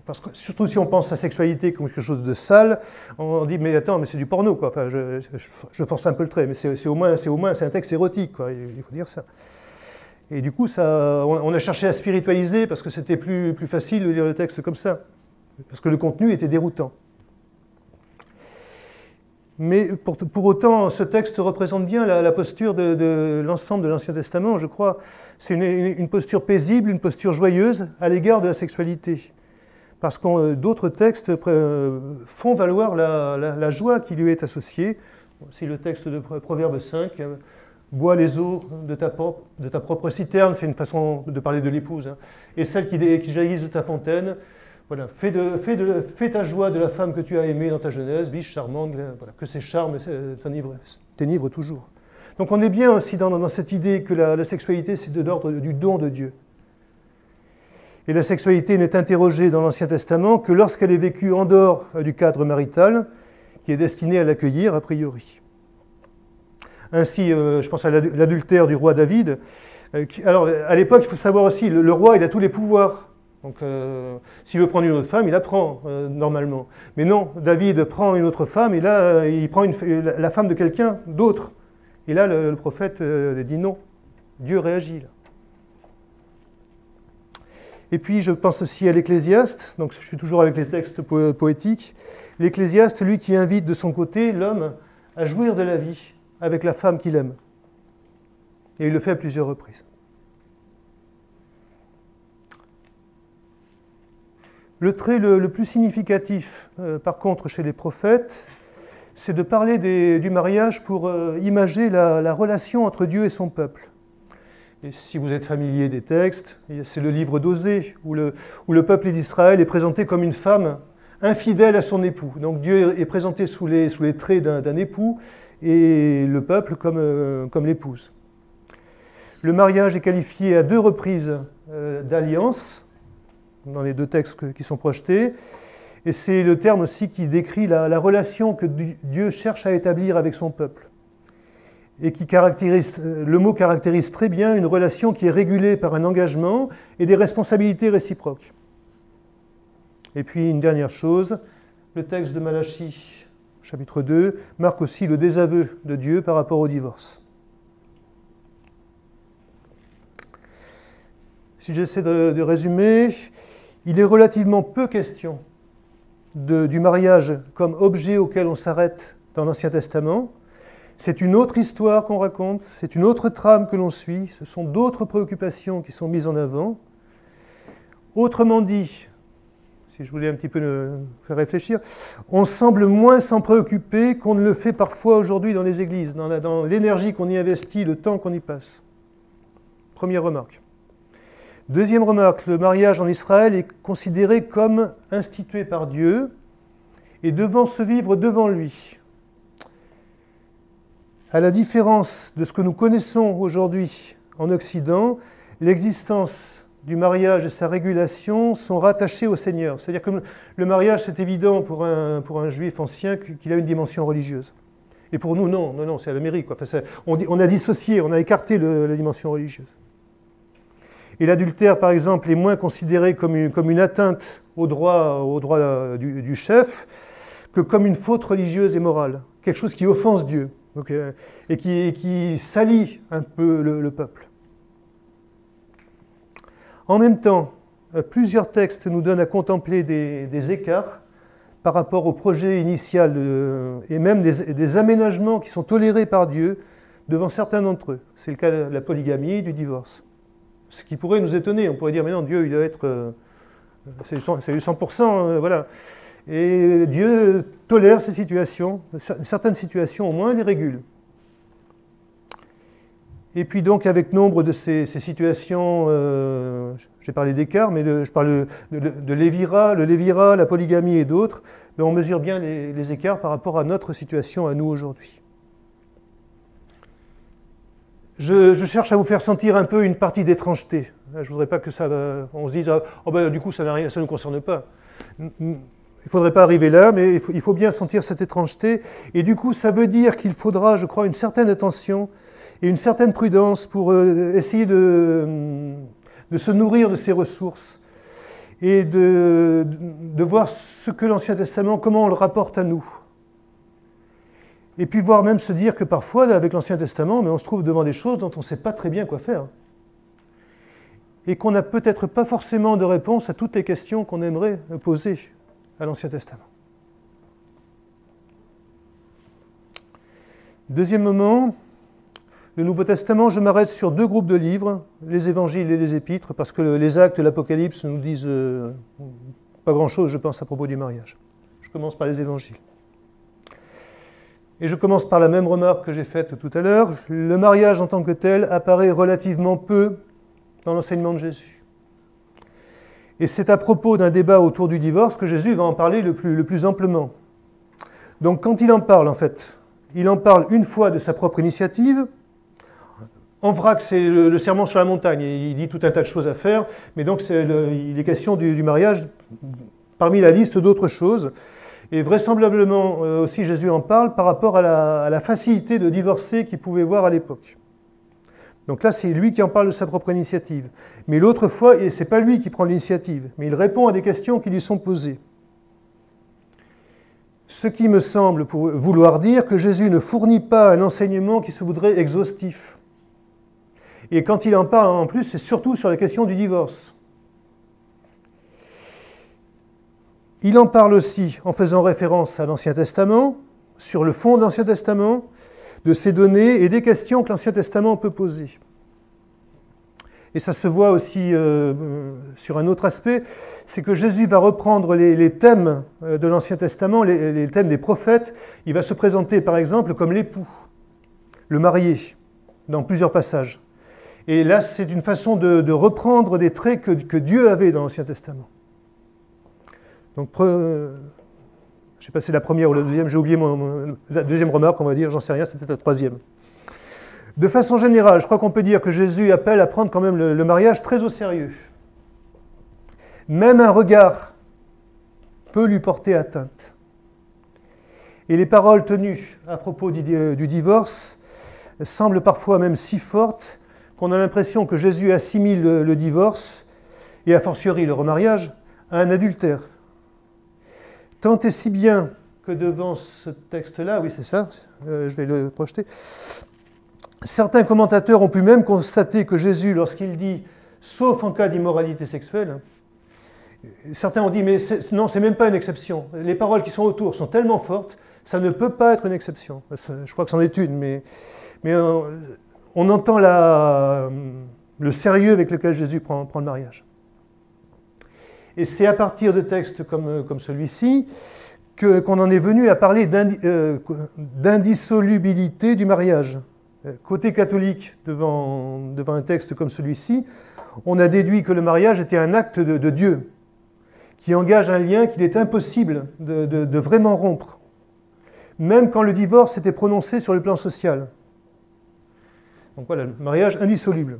Parce que, surtout si on pense à la sexualité comme quelque chose de sale, on dit mais attends, mais c'est du porno, quoi. Enfin, je force un peu le trait, mais c'est au moins c'est un texte érotique, quoi. Il faut dire ça. Et du coup, on a cherché à spiritualiser parce que c'était plus facile de lire le texte comme ça, parce que le contenu était déroutant. Mais pour autant, ce texte représente bien la posture de l'ensemble de l'Ancien Testament, je crois. C'est une posture paisible, une posture joyeuse à l'égard de la sexualité. Parce que d'autres textes font valoir la joie qui lui est associée. C'est le texte de Proverbe 5, « Bois les eaux de ta propre citerne », c'est une façon de parler de l'épouse, hein. Et celles qui jaillissent de ta fontaine, voilà, fais ta joie de la femme que tu as aimée dans ta jeunesse, biche charmante, voilà, que ces charmes t'enivrent toujours. Donc on est bien aussi dans cette idée que la sexualité, c'est de l'ordre du don de Dieu. Et la sexualité n'est interrogée dans l'Ancien Testament que lorsqu'elle est vécue en dehors du cadre marital, qui est destiné à l'accueillir a priori. Ainsi, je pense à l'adultère du roi David. Alors, à l'époque, il faut savoir aussi, le roi, il a tous les pouvoirs. Donc, s'il veut prendre une autre femme, il la prend, normalement. Mais non, David prend une autre femme, et là, il prend la femme de quelqu'un d'autre. Et là, le prophète dit non. Dieu réagit, là. Et puis, je pense aussi à l'Ecclésiaste, donc je suis toujours avec les textes poétiques. L'Ecclésiaste, lui, qui invite de son côté l'homme à jouir de la vie avec la femme qu'il aime. Et il le fait à plusieurs reprises. Le trait le plus significatif, par contre, chez les prophètes, c'est de parler du mariage pour imager la relation entre Dieu et son peuple. Et si vous êtes familier des textes, c'est le livre d'Osée, où le peuple d'Israël est présenté comme une femme infidèle à son époux. Donc Dieu est présenté sous les traits d'un époux et le peuple comme l'épouse. Le mariage est qualifié à 2 reprises d'alliance, dans les 2 textes qui sont projetés, et c'est le terme aussi qui décrit la relation que Dieu cherche à établir avec son peuple. Et le mot caractérise très bien une relation qui est régulée par un engagement et des responsabilités réciproques. Et puis une dernière chose, le texte de Malachie, chapitre 2, marque aussi le désaveu de Dieu par rapport au divorce. Si j'essaie de résumer, il est relativement peu question du mariage comme objet auquel on s'arrête dans l'Ancien Testament. C'est une autre histoire qu'on raconte, c'est une autre trame que l'on suit, ce sont d'autres préoccupations qui sont mises en avant. Autrement dit, si je voulais un petit peu faire réfléchir, on semble moins s'en préoccuper qu'on ne le fait parfois aujourd'hui dans les églises, dans l'énergie qu'on y investit, le temps qu'on y passe. Première remarque. Deuxième remarque, le mariage en Israël est considéré comme institué par Dieu et devant se vivre devant lui. À la différence de ce que nous connaissons aujourd'hui en Occident, l'existence du mariage et sa régulation sont rattachés au Seigneur. C'est-à-dire que le mariage, c'est évident pour un juif ancien qu'il a une dimension religieuse. Et pour nous, non, c'est à la mairie, quoi. Enfin, on a dissocié, on a écarté la dimension religieuse. Et l'adultère, par exemple, est moins considéré comme une atteinte au droit du chef que comme une faute religieuse et morale, quelque chose qui offense Dieu. Et qui salit un peu le peuple. En même temps, plusieurs textes nous donnent à contempler des écarts par rapport au projet initial et même des aménagements qui sont tolérés par Dieu devant certains d'entre eux. C'est le cas de la polygamie, du divorce. Ce qui pourrait nous étonner, on pourrait dire, mais non, Dieu, il doit être... c'est du 100%, voilà. Et Dieu tolère ces situations, certaines situations au moins, les régule. Et puis donc avec nombre de ces situations, j'ai parlé d'écart, mais je parle de lévira, le lévira, la polygamie et d'autres, mais on mesure bien les écarts par rapport à notre situation à nous aujourd'hui. Je cherche à vous faire sentir un peu une partie d'étrangeté. Je ne voudrais pas que on se dise « oh ben, du coup ça ne nous concerne pas ». Il ne faudrait pas arriver là, mais il faut bien sentir cette étrangeté. Et du coup, ça veut dire qu'il faudra, je crois, une certaine attention et une certaine prudence pour essayer de se nourrir de ces ressources et de voir ce que l'Ancien Testament, comment on le rapporte à nous. Et puis voire même se dire que parfois, avec l'Ancien Testament, mais on se trouve devant des choses dont on ne sait pas très bien quoi faire. Et qu'on n'a peut-être pas forcément de réponse à toutes les questions qu'on aimerait poser à l'Ancien Testament. Deuxième moment, le Nouveau Testament, je m'arrête sur deux groupes de livres, les évangiles et les épîtres, parce que les actes et l'Apocalypse nous disent pas grand-chose, je pense, à propos du mariage. Je commence par les évangiles. Et je commence par la même remarque que j'ai faite tout à l'heure. Le mariage en tant que tel apparaît relativement peu dans l'enseignement de Jésus. Et c'est à propos d'un débat autour du divorce que Jésus va en parler le plus amplement. Donc quand il en parle, en fait, il en parle une fois de sa propre initiative. En vrac, c'est le sermon sur la montagne. Il dit tout un tas de choses à faire, mais donc il est question du mariage parmi la liste d'autres choses. Et vraisemblablement aussi Jésus en parle par rapport à la facilité de divorcer qu'il pouvait voir à l'époque. Donc là, c'est lui qui en parle de sa propre initiative. Mais l'autre fois, ce n'est pas lui qui prend l'initiative, mais il répond à des questions qui lui sont posées. Ce qui me semble vouloir dire que Jésus ne fournit pas un enseignement qui se voudrait exhaustif. Et quand il en parle en plus, c'est surtout sur la question du divorce. Il en parle aussi en faisant référence à l'Ancien Testament, sur le fond de l'Ancien Testament, de ses données et des questions que l'Ancien Testament peut poser. Et ça se voit aussi sur un autre aspect, c'est que Jésus va reprendre les thèmes de l'Ancien Testament, les thèmes des prophètes. Il va se présenter par exemple comme l'époux, le marié, dans plusieurs passages. Et là, c'est une façon de reprendre des traits que Dieu avait dans l'Ancien Testament. Donc, je ne sais pas si c'est la première ou la deuxième, j'ai oublié la deuxième remarque, on va dire, j'en sais rien, c'est peut-être la troisième. De façon générale, je crois qu'on peut dire que Jésus appelle à prendre quand même le mariage très au sérieux. Même un regard peut lui porter atteinte. Et les paroles tenues à propos du divorce semblent parfois même si fortes qu'on a l'impression que Jésus assimile le divorce, et a fortiori le remariage, à un adultère. Tant et si bien que devant ce texte-là, oui c'est ça, je vais le projeter, certains commentateurs ont pu même constater que Jésus, lorsqu'il dit « sauf en cas d'immoralité sexuelle », certains ont dit « mais non, c'est même pas une exception. Les paroles qui sont autour sont tellement fortes, ça ne peut pas être une exception. » Je crois que c'en est une, mais on entend le sérieux avec lequel Jésus prend le mariage. Et c'est à partir de textes comme celui-ci qu'on en est venu à parler d'indissolubilité du mariage. Côté catholique, devant un texte comme celui-ci, on a déduit que le mariage était un acte de Dieu, qui engage un lien qu'il est impossible de vraiment rompre, même quand le divorce était prononcé sur le plan social. Donc voilà, le mariage indissoluble.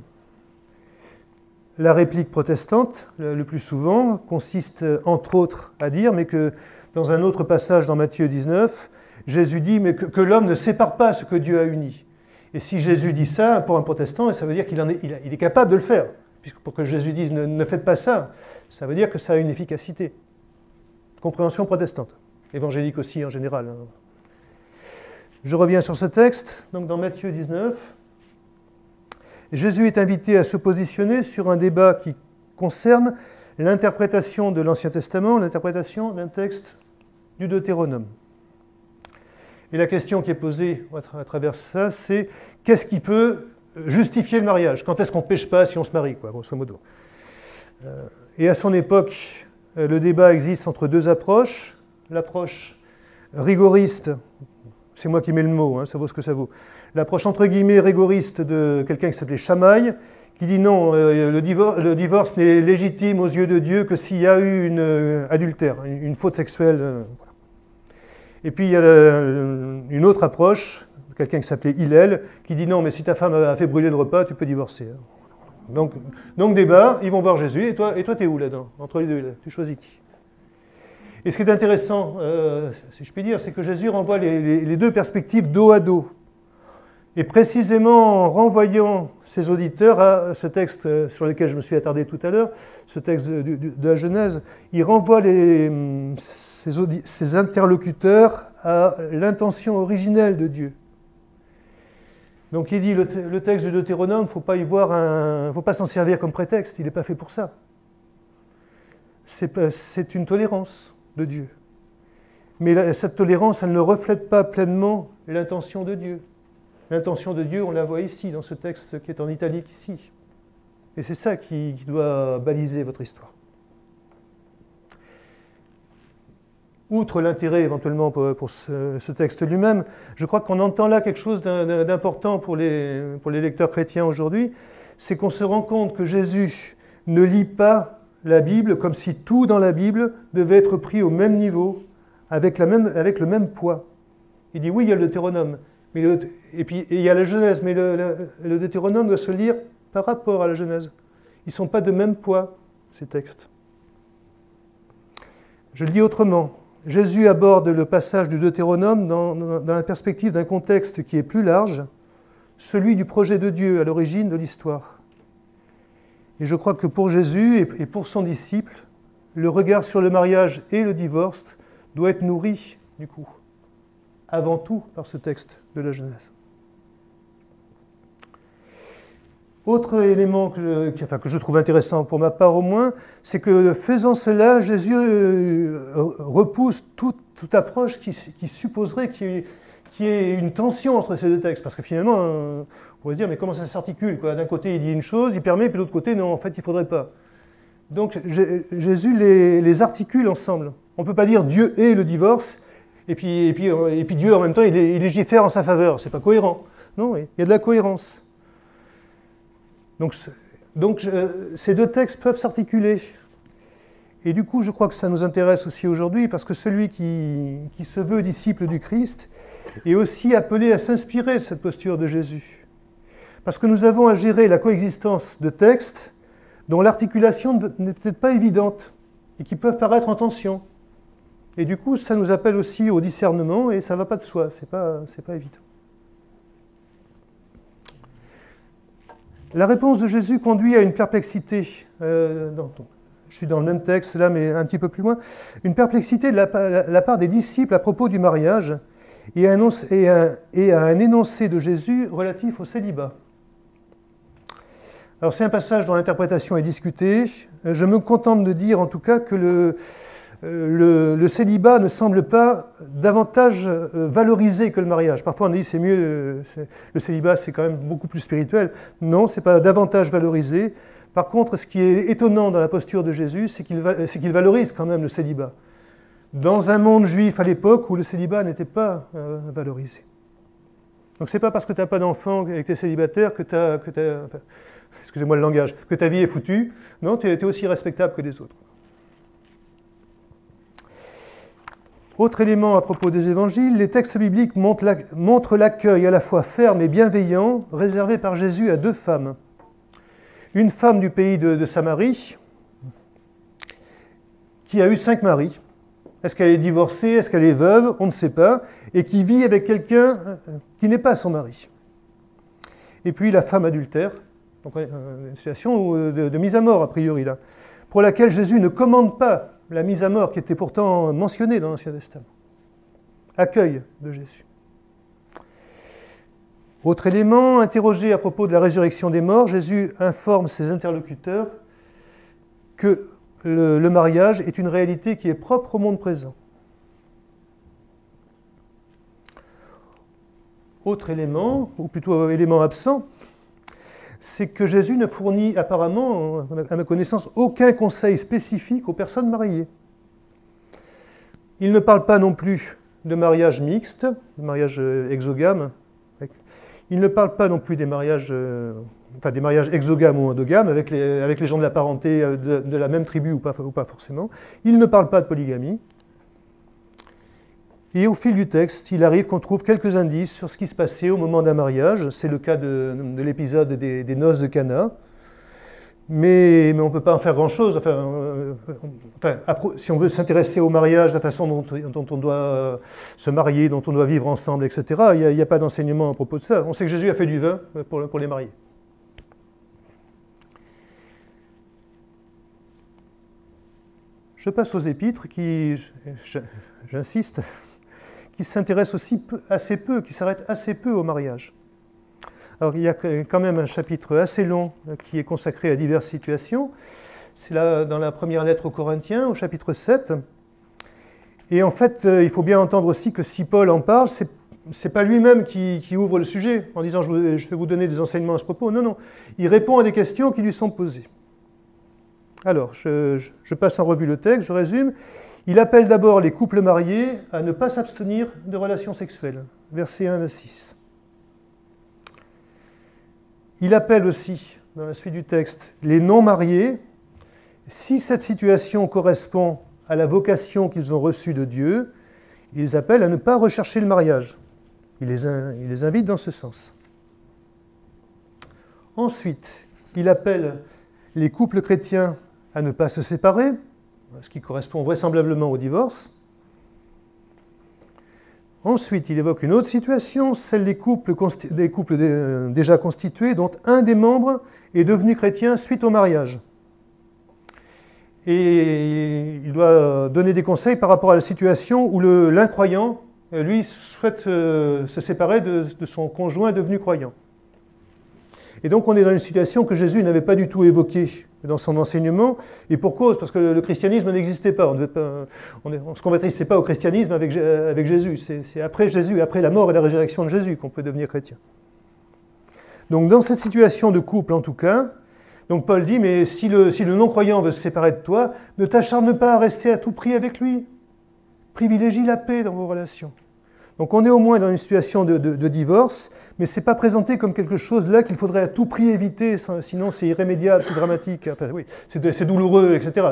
La réplique protestante, le plus souvent, consiste entre autres à dire, mais que dans un autre passage dans Matthieu 19, Jésus dit mais que l'homme ne sépare pas ce que Dieu a uni. Et si Jésus dit ça pour un protestant, ça veut dire qu'il est capable de le faire. Puisque pour que Jésus dise ne faites pas ça, ça veut dire que ça a une efficacité. Compréhension protestante, évangélique aussi en général. Je reviens sur ce texte, donc dans Matthieu 19. Jésus est invité à se positionner sur un débat qui concerne l'interprétation de l'Ancien Testament, l'interprétation d'un texte du Deutéronome. Et la question qui est posée à travers ça, c'est qu'est-ce qui peut justifier le mariage? Quand est-ce qu'on ne pêche pas si on se marie, quoi, grosso modo. Et à son époque, le débat existe entre deux approches. L'approche rigoriste, c'est moi qui mets le mot, hein, ça vaut ce que ça vaut. L'approche entre guillemets rigoriste de quelqu'un qui s'appelait Chamaï, qui dit non, le divorce n'est légitime aux yeux de Dieu que s'il y a eu une adultère, une faute sexuelle. Voilà. Et puis il y a une autre approche, quelqu'un qui s'appelait Hillel, qui dit non, mais si ta femme a fait brûler le repas, tu peux divorcer. Donc débat, ils vont voir Jésus, et toi t'es où là-dedans? Entre les deux, là, tu choisis qui? Et ce qui est intéressant, si je puis dire, c'est que Jésus renvoie les deux perspectives dos à dos. Et précisément en renvoyant ses auditeurs à ce texte sur lequel je me suis attardé tout à l'heure, ce texte de la Genèse, il renvoie ses interlocuteurs à l'intention originelle de Dieu. Donc il dit, le texte du Deutéronome, faut pas s'en servir comme prétexte, il n'est pas fait pour ça. C'est une tolérance de Dieu. Mais cette tolérance, elle ne reflète pas pleinement l'intention de Dieu. L'intention de Dieu, on la voit ici, dans ce texte qui est en italique ici. Et c'est ça qui doit baliser votre histoire. Outre l'intérêt éventuellement pour ce texte lui-même, je crois qu'on entend là quelque chose d'important pour les lecteurs chrétiens aujourd'hui, c'est qu'on se rend compte que Jésus ne lit pas la Bible comme si tout dans la Bible devait être pris au même niveau, avec le même poids. Il dit oui, il y a le Deutéronome, et puis il y a la Genèse, mais le Deutéronome doit se lire par rapport à la Genèse. Ils ne sont pas de même poids, ces textes. Je le dis autrement. Jésus aborde le passage du Deutéronome dans la perspective d'un contexte qui est plus large, celui du projet de Dieu à l'origine de l'histoire. Et je crois que pour Jésus et pour son disciple, le regard sur le mariage et le divorce doit être nourri, du coup, avant tout par ce texte de la Genèse. Autre élément que je trouve intéressant pour ma part au moins, c'est que faisant cela, Jésus repousse toute approche qui supposerait qu'il y ait une tension entre ces deux textes. Parce que finalement, on pourrait se dire, mais comment ça s'articule? D'un côté, il dit une chose, il permet, puis de l'autre côté, non, en fait, il ne faudrait pas. Donc Jésus les articule ensemble. On ne peut pas dire Dieu est le divorce, et puis Dieu, en même temps, il légifère en sa faveur. Ce n'est pas cohérent. Non, il y a de la cohérence. Donc ces deux textes peuvent s'articuler. Et du coup, je crois que ça nous intéresse aussi aujourd'hui, parce que celui qui se veut disciple du Christ est aussi appelé à s'inspirer de cette posture de Jésus. Parce que nous avons à gérer la coexistence de textes dont l'articulation n'est peut-être pas évidente, et qui peuvent paraître en tension. Et du coup, ça nous appelle aussi au discernement, et ça ne va pas de soi, c'est pas évident. La réponse de Jésus conduit à une perplexité, je suis dans le même texte là, mais un petit peu plus loin, une perplexité de la part des disciples à propos du mariage et à un énoncé de Jésus relatif au célibat. Alors c'est un passage dont l'interprétation est discutée. Je me contente de dire en tout cas que le célibat ne semble pas davantage valorisé que le mariage. Parfois on dit c'est mieux, le célibat c'est quand même beaucoup plus spirituel. Non, c'est pas davantage valorisé. Par contre, ce qui est étonnant dans la posture de Jésus, c'est qu'il valorise quand même le célibat. Dans un monde juif à l'époque où le célibat n'était pas valorisé. Donc c'est pas parce que tu n'as pas d'enfant et que tu es célibataire excusez-moi le langage, que ta vie est foutue. Non, tu es aussi respectable que les autres. Autre élément à propos des évangiles, les textes bibliques montrent l'accueil à la fois ferme et bienveillant réservé par Jésus à deux femmes. Une femme du pays de Samarie qui a eu 5 maris. Est-ce qu'elle est divorcée? Est-ce qu'elle est veuve? On ne sait pas. Et qui vit avec quelqu'un qui n'est pas son mari. Et puis la femme adultère, donc une situation de mise à mort a priori là, pour laquelle Jésus ne commande pas la mise à mort qui était pourtant mentionnée dans l'Ancien Testament. Accueil de Jésus. Autre élément, interrogé à propos de la résurrection des morts, Jésus informe ses interlocuteurs que le mariage est une réalité qui est propre au monde présent. Autre élément, ou plutôt élément absent, c'est que Jésus ne fournit apparemment, à ma connaissance, aucun conseil spécifique aux personnes mariées. Il ne parle pas non plus de mariage mixte, de mariage exogame. Il ne parle pas non plus des mariages, des mariages exogames ou endogames avec les gens de la parenté de la même tribu ou pas forcément. Il ne parle pas de polygamie. Et au fil du texte, il arrive qu'on trouve quelques indices sur ce qui se passait au moment d'un mariage. C'est le cas de l'épisode des noces de Cana. Mais on ne peut pas en faire grand-chose. Si on veut s'intéresser au mariage, la façon dont on doit se marier, dont on doit vivre ensemble, etc., il n'y a pas d'enseignement à propos de ça. On sait que Jésus a fait du vin pour les marier. Je passe aux épîtres qui, j'insiste, qui s'intéressent aussi assez peu, qui s'arrêtent assez peu au mariage. Alors, il y a quand même un chapitre assez long qui est consacré à diverses situations. C'est là dans la première lettre aux Corinthiens, au chapitre 7. Et en fait, il faut bien entendre aussi que si Paul en parle, ce n'est pas lui-même qui ouvre le sujet en disant « je vais vous donner des enseignements à ce propos ». Non, non. Il répond à des questions qui lui sont posées. Alors, je passe en revue le texte, je résume. Il appelle d'abord les couples mariés à ne pas s'abstenir de relations sexuelles. Versets 1 à 6. Il appelle aussi, dans la suite du texte, les non-mariés, si cette situation correspond à la vocation qu'ils ont reçue de Dieu, il les appelle à ne pas rechercher le mariage. Il les invite dans ce sens. Ensuite, il appelle les couples chrétiens à ne pas se séparer, ce qui correspond vraisemblablement au divorce. Ensuite, il évoque une autre situation, celle des couples déjà constitués, dont un des membres est devenu chrétien suite au mariage. Et il doit donner des conseils par rapport à la situation où l'incroyant, lui, souhaite se séparer de son conjoint devenu croyant. Et donc on est dans une situation que Jésus n'avait pas du tout évoquée dans son enseignement, et pour cause, parce que le christianisme n'existait pas. On ne se convertissait pas au christianisme avec Jésus. C'est après Jésus, après la mort et la résurrection de Jésus qu'on peut devenir chrétien. Donc dans cette situation de couple, en tout cas, donc Paul dit, mais si le non-croyant veut se séparer de toi, ne t'acharne pas à rester à tout prix avec lui. Privilégie la paix dans vos relations. Donc on est au moins dans une situation de divorce, mais ce n'est pas présenté comme quelque chose là qu'il faudrait à tout prix éviter, sinon c'est irrémédiable, c'est dramatique, enfin, oui, c'est douloureux, etc.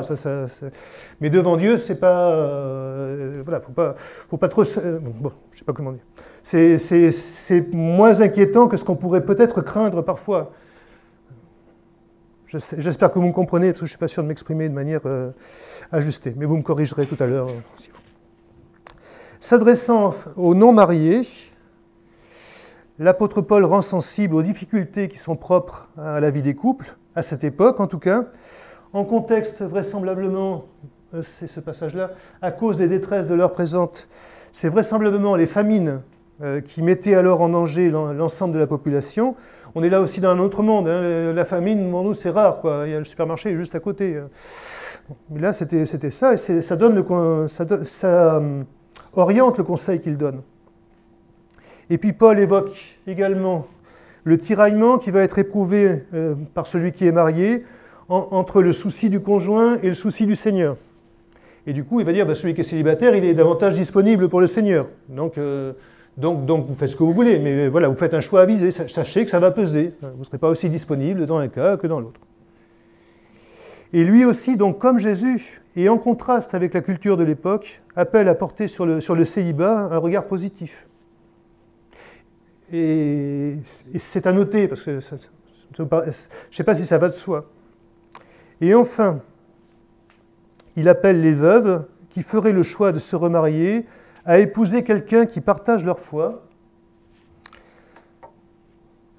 Mais devant Dieu, c'est pas... voilà, faut pas trop... bon, je ne sais pas comment dire. C'est moins inquiétant que ce qu'on pourrait peut-être craindre parfois. J'espère que vous me comprenez, parce que je ne suis pas sûr de m'exprimer de manière ajustée, mais vous me corrigerez tout à l'heure s'il faut. S'adressant aux non-mariés, l'apôtre Paul rend sensible aux difficultés qui sont propres à la vie des couples, à cette époque en tout cas, en contexte vraisemblablement, c'est ce passage-là, à cause des détresses de l'heure présente, c'est vraisemblablement les famines qui mettaient alors en danger l'ensemble de la population. On est là aussi dans un autre monde, hein. La famine, pour nous, c'est rare, quoi. Il y a le supermarché juste à côté. Mais là, c'était ça, et ça oriente le conseil qu'il donne. Et puis Paul évoque également le tiraillement qui va être éprouvé par celui qui est marié entre le souci du conjoint et le souci du Seigneur. Et du coup, il va dire, celui qui est célibataire, il est davantage disponible pour le Seigneur. Donc vous faites ce que vous voulez, mais voilà, vous faites un choix avisé, sachez que ça va peser. Vous ne serez pas aussi disponible dans un cas que dans l'autre. Et lui aussi, donc comme Jésus, et en contraste avec la culture de l'époque, appelle à porter sur le célibat un regard positif. Et c'est à noter, parce que je ne sais pas si ça va de soi. Et enfin, il appelle les veuves qui feraient le choix de se remarier à épouser quelqu'un qui partage leur foi,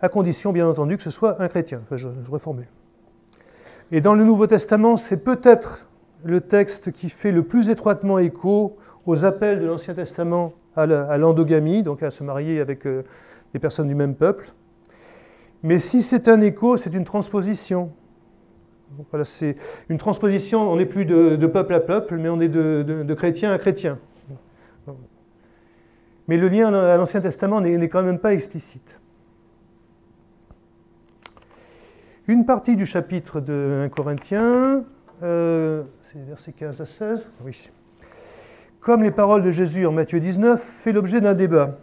à condition, bien entendu, que ce soit un chrétien. Enfin, je reformule. Et dans le Nouveau Testament, c'est peut-être le texte qui fait le plus étroitement écho aux appels de l'Ancien Testament à l'endogamie, donc à se marier avec des personnes du même peuple. Mais si c'est un écho, c'est une transposition. Donc voilà, c'est une transposition, on n'est plus de peuple à peuple, mais on est de chrétien à chrétien. Mais le lien à l'Ancien Testament n'est quand même pas explicite. Une partie du chapitre de 1 Corinthiens, c'est versets 15 à 16, oui, comme les paroles de Jésus en Matthieu 19, fait l'objet d'un débat.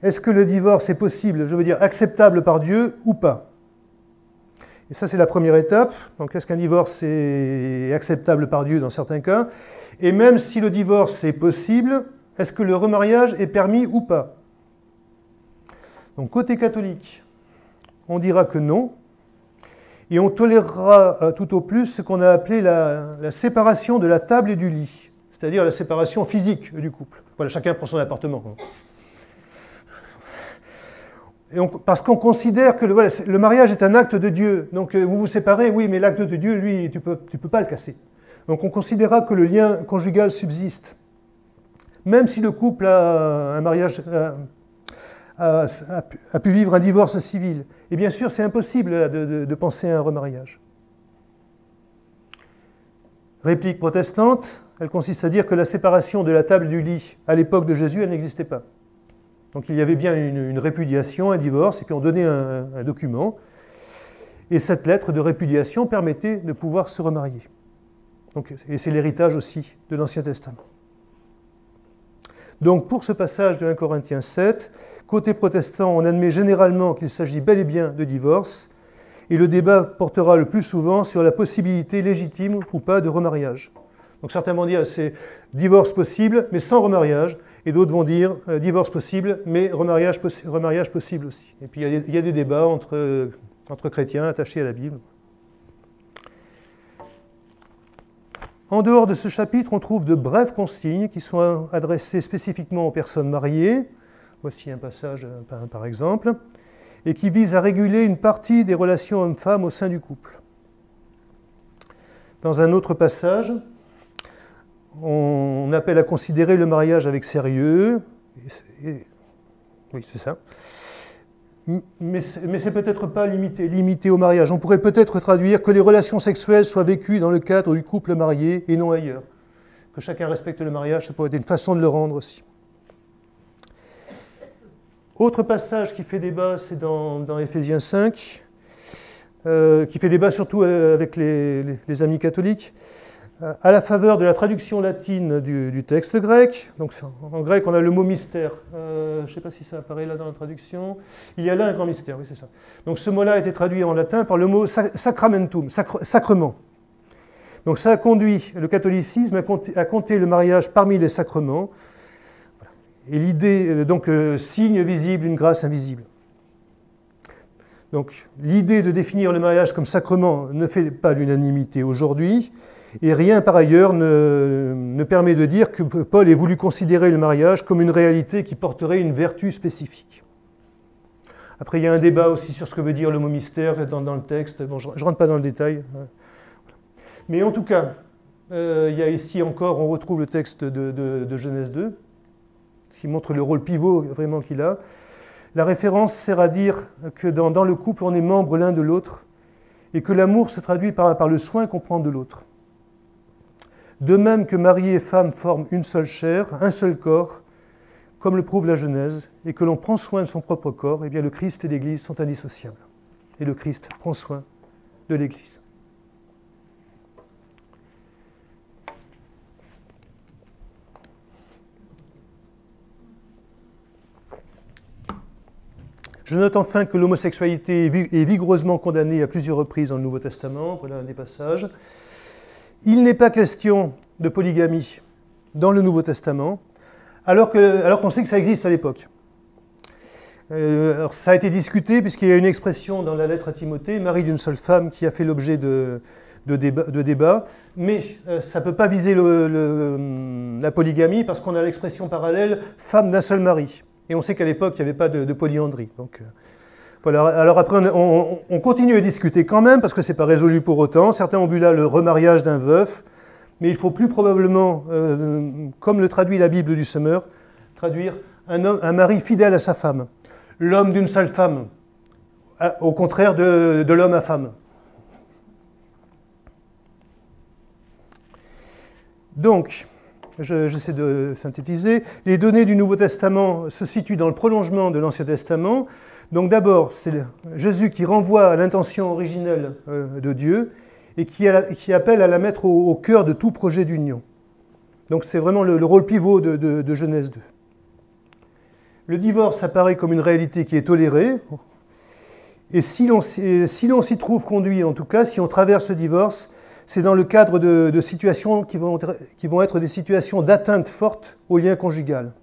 Est-ce que le divorce est possible, je veux dire acceptable par Dieu ou pas? Et ça, c'est la première étape. Donc, est-ce qu'un divorce est acceptable par Dieu dans certains cas? Et même si le divorce est possible, est-ce que le remariage est permis ou pas? Donc, côté catholique, on dira que non. Et on tolérera tout au plus ce qu'on a appelé la séparation de la table et du lit, c'est-à-dire la séparation physique du couple. Voilà, chacun prend son appartement. Parce qu'on considère que le mariage est un acte de Dieu. Donc vous vous séparez, oui, mais l'acte de Dieu, lui, tu peux pas le casser. Donc on considérera que le lien conjugal subsiste. Même si le couple a un mariage, a pu vivre un divorce civil. Et bien sûr, c'est impossible de penser à un remariage. Réplique protestante, elle consiste à dire que la séparation de la table et du lit à l'époque de Jésus, elle n'existait pas. Donc il y avait bien une répudiation, un divorce, et puis on donnait un document. Et cette lettre de répudiation permettait de pouvoir se remarier. Donc, et c'est l'héritage aussi de l'Ancien Testament. Donc pour ce passage de 1 Corinthiens 7, côté protestant, on admet généralement qu'il s'agit bel et bien de divorce, et le débat portera le plus souvent sur la possibilité légitime ou pas de remariage. Donc certains vont dire c'est divorce possible, mais sans remariage, et d'autres vont dire divorce possible, mais remariage possible aussi. Et puis il y a des débats entre chrétiens attachés à la Bible. En dehors de ce chapitre, on trouve de brèves consignes qui sont adressées spécifiquement aux personnes mariées. Voici un passage, par exemple, et qui vise à réguler une partie des relations hommes-femmes au sein du couple. Dans un autre passage, on appelle à considérer le mariage avec sérieux. Oui, c'est ça. Mais c'est peut-être pas limité au mariage. On pourrait peut-être traduire que les relations sexuelles soient vécues dans le cadre du couple marié et non ailleurs. Que chacun respecte le mariage, ça pourrait être une façon de le rendre aussi. Autre passage qui fait débat, c'est dans Éphésiens 5, qui fait débat surtout avec les amis catholiques, à la faveur de la traduction latine du texte grec. Donc en grec, on a le mot mystère. Je ne sais pas si ça apparaît là dans la traduction. Il y a là un grand mystère, oui, c'est ça. Donc ce mot-là a été traduit en latin par le mot sacramentum, sacrement. Donc ça a conduit le catholicisme à compter le mariage parmi les sacrements. Et l'idée, donc, signe visible, une grâce invisible. Donc l'idée de définir le mariage comme sacrement ne fait pas l'unanimité aujourd'hui. Et rien par ailleurs ne permet de dire que Paul ait voulu considérer le mariage comme une réalité qui porterait une vertu spécifique. Après, il y a un débat aussi sur ce que veut dire le mot mystère dans le texte. Bon, je ne rentre pas dans le détail. Mais en tout cas, il y a ici encore, on retrouve le texte de Genèse 2, qui montre le rôle pivot vraiment qu'il a. La référence sert à dire que dans le couple, on est membre l'un de l'autre et que l'amour se traduit par le soin qu'on prend de l'autre. De même que mari et femme forment une seule chair, un seul corps, comme le prouve la Genèse, et que l'on prend soin de son propre corps, eh bien le Christ et l'Église sont indissociables. Et le Christ prend soin de l'Église. Je note enfin que l'homosexualité est vigoureusement condamnée à plusieurs reprises dans le Nouveau Testament. Voilà un des passages. Il n'est pas question de polygamie dans le Nouveau Testament, alors qu'on sait que ça existe à l'époque. Alors ça a été discuté puisqu'il y a une expression dans la lettre à Timothée, mari d'une seule femme, qui a fait l'objet de débats, mais ça ne peut pas viser la polygamie parce qu'on a l'expression parallèle, femme d'un seul mari. Et on sait qu'à l'époque, il n'y avait pas de polyandrie. Donc, voilà. Alors après, on continue à discuter quand même, parce que ce n'est pas résolu pour autant. Certains ont vu là le remariage d'un veuf, mais il faut plus probablement, comme le traduit la Bible du Semeur, traduire un mari fidèle à sa femme. L'homme d'une seule femme, au contraire de l'homme à femme. Donc, j'essaie de synthétiser. Les données du Nouveau Testament se situent dans le prolongement de l'Ancien Testament. Donc d'abord, c'est Jésus qui renvoie à l'intention originelle de Dieu et qui appelle à la mettre au cœur de tout projet d'union. Donc c'est vraiment le rôle pivot de Genèse 2. Le divorce apparaît comme une réalité qui est tolérée, et si l'on s'y trouve conduit, en tout cas, si on traverse le divorce, c'est dans le cadre de situations qui vont être des situations d'atteinte forte au lien conjugal.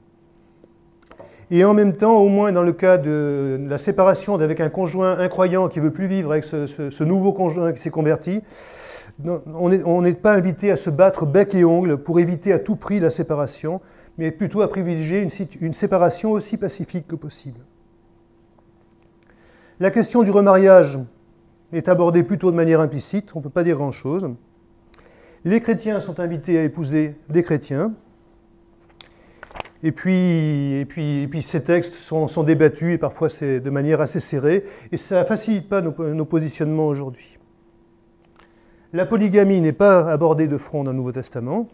Et en même temps, au moins dans le cas de la séparation avec un conjoint incroyant qui ne veut plus vivre avec ce nouveau conjoint qui s'est converti, on n'est pas invité à se battre bec et ongles pour éviter à tout prix la séparation, mais plutôt à privilégier une séparation aussi pacifique que possible. La question du remariage est abordée plutôt de manière implicite, on ne peut pas dire grand-chose. Les chrétiens sont invités à épouser des chrétiens. Et puis ces textes sont débattus, et parfois c'est de manière assez serrée, et ça ne facilite pas nos positionnements aujourd'hui. La polygamie n'est pas abordée de front dans le Nouveau Testament.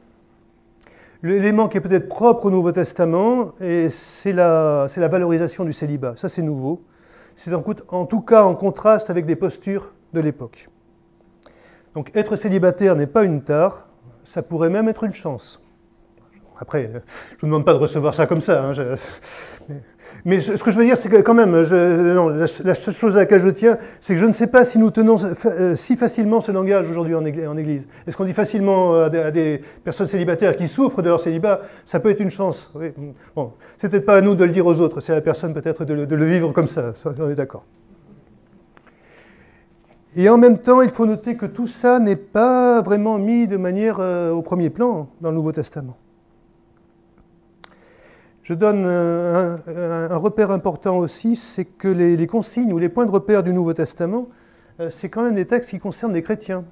L'élément qui est peut-être propre au Nouveau Testament, c'est la valorisation du célibat. Ça, c'est nouveau. C'est en tout cas en contraste avec des postures de l'époque. Donc être célibataire n'est pas une tare, ça pourrait même être une chance. Après, je ne vous demande pas de recevoir ça comme ça. Hein, mais ce que je veux dire, c'est que quand même, la seule chose à laquelle je tiens, c'est que je ne sais pas si nous tenons si facilement ce langage aujourd'hui en Église. Est-ce qu'on dit facilement à des personnes célibataires qui souffrent de leur célibat, ça peut être une chance. Oui. Bon, c'est peut-être pas à nous de le dire aux autres, c'est à la personne peut-être de le vivre comme ça, on est d'accord. Et en même temps, il faut noter que tout ça n'est pas vraiment mis de manière au premier plan dans le Nouveau Testament. Je donne un repère important aussi, c'est que les consignes ou les points de repère du Nouveau Testament, c'est quand même des textes qui concernent des chrétiens.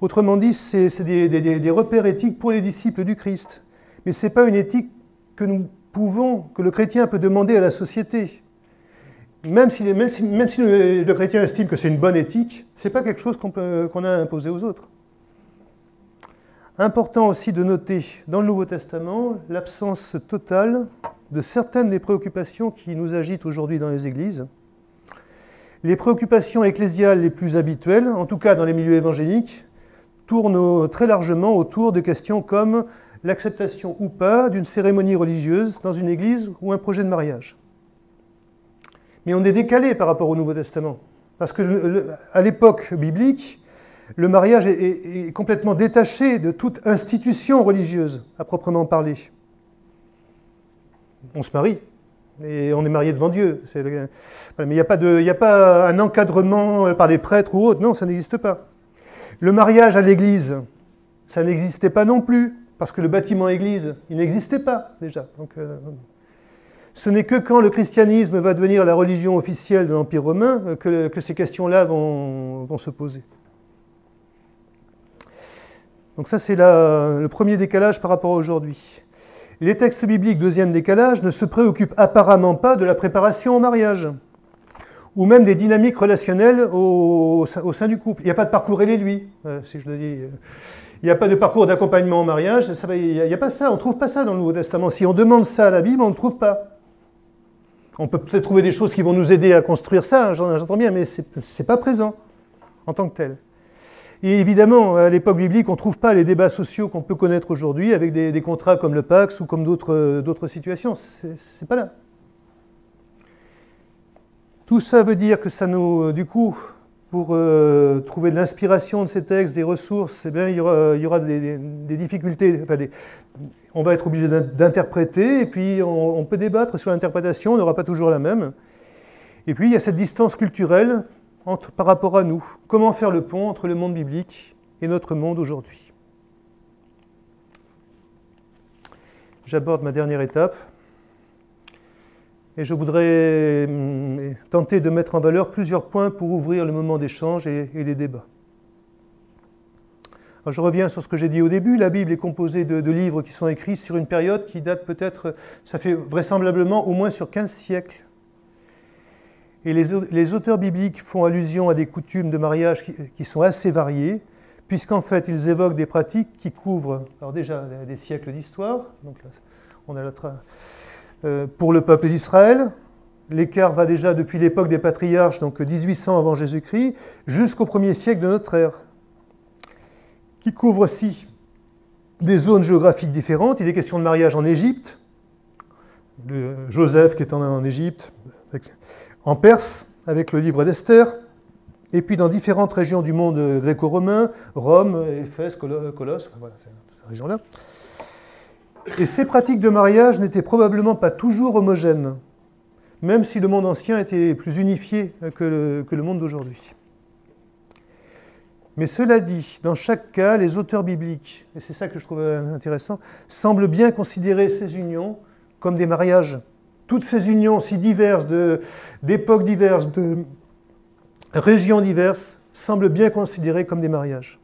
Autrement dit, c'est des repères éthiques pour les disciples du Christ. Mais ce n'est pas une éthique que le chrétien peut demander à la société. Même si le chrétien estime que c'est une bonne éthique, ce n'est pas quelque chose qu'on a imposé aux autres. Important aussi de noter dans le Nouveau Testament l'absence totale de certaines des préoccupations qui nous agitent aujourd'hui dans les églises. Les préoccupations ecclésiales les plus habituelles, en tout cas dans les milieux évangéliques, tournent très largement autour de questions comme l'acceptation ou pas d'une cérémonie religieuse dans une église ou un projet de mariage. Mais on est décalé par rapport au Nouveau Testament, parce qu'à l'époque biblique, le mariage est complètement détaché de toute institution religieuse, à proprement parler. On se marie, et on est marié devant Dieu. Mais il n'y a pas un encadrement par des prêtres ou autres, non, ça n'existe pas. Le mariage à l'église, ça n'existait pas non plus, parce que le bâtiment église, il n'existait pas déjà. Donc, ce n'est que quand le christianisme va devenir la religion officielle de l'Empire romain que ces questions-là vont se poser. Donc ça, c'est le premier décalage par rapport à aujourd'hui. Les textes bibliques, deuxième décalage, ne se préoccupent apparemment pas de la préparation au mariage, ou même des dynamiques relationnelles au sein du couple. Il n'y a pas de parcours elle et lui, si je le dis. Il n'y a pas de parcours d'accompagnement au mariage, il n'y a pas ça, on ne trouve pas ça dans le Nouveau Testament. Si on demande ça à la Bible, on ne trouve pas. On peut peut-être trouver des choses qui vont nous aider à construire ça, j'entends bien, mais ce n'est pas présent en tant que tel. Et évidemment, à l'époque biblique, on ne trouve pas les débats sociaux qu'on peut connaître aujourd'hui avec des contrats comme le Pax ou comme d'autres situations. C'est pas là. Tout ça veut dire que ça nous, du coup, pour trouver de l'inspiration de ces textes, des ressources, eh bien, il y aura des difficultés. Enfin, on va être obligé d'interpréter, et puis on peut débattre sur l'interprétation, on n'aura pas toujours la même. Et puis il y a cette distance culturelle par rapport à nous. Comment faire le pont entre le monde biblique et notre monde aujourd'hui? J'aborde ma dernière étape. Et je voudrais tenter de mettre en valeur plusieurs points pour ouvrir le moment d'échange et les débats. Alors je reviens sur ce que j'ai dit au début. La Bible est composée de livres qui sont écrits sur une période qui date peut-être, ça fait vraisemblablement au moins sur 15 siècles. Et les auteurs bibliques font allusion à des coutumes de mariage qui sont assez variées, puisqu'en fait, ils évoquent des pratiques qui couvrent, alors déjà, des siècles d'histoire. Donc là, on a pour le peuple d'Israël, l'écart va déjà depuis l'époque des patriarches, donc 1800 avant Jésus-Christ, jusqu'au 1er siècle de notre ère, qui couvre aussi des zones géographiques différentes. Il est question de mariage en Égypte, de Joseph qui est en Égypte, en Perse, avec le livre d'Esther, et puis dans différentes régions du monde gréco-romain, Rome, Éphèse, Colosse, voilà, ces régions-là. Et ces pratiques de mariage n'étaient probablement pas toujours homogènes, même si le monde ancien était plus unifié que le monde d'aujourd'hui. Mais cela dit, dans chaque cas, les auteurs bibliques, et c'est ça que je trouve intéressant, semblent bien considérer ces unions comme des mariages. Toutes ces unions si diverses, d'époques diverses, de régions diverses, semblent bien considérées comme des mariages.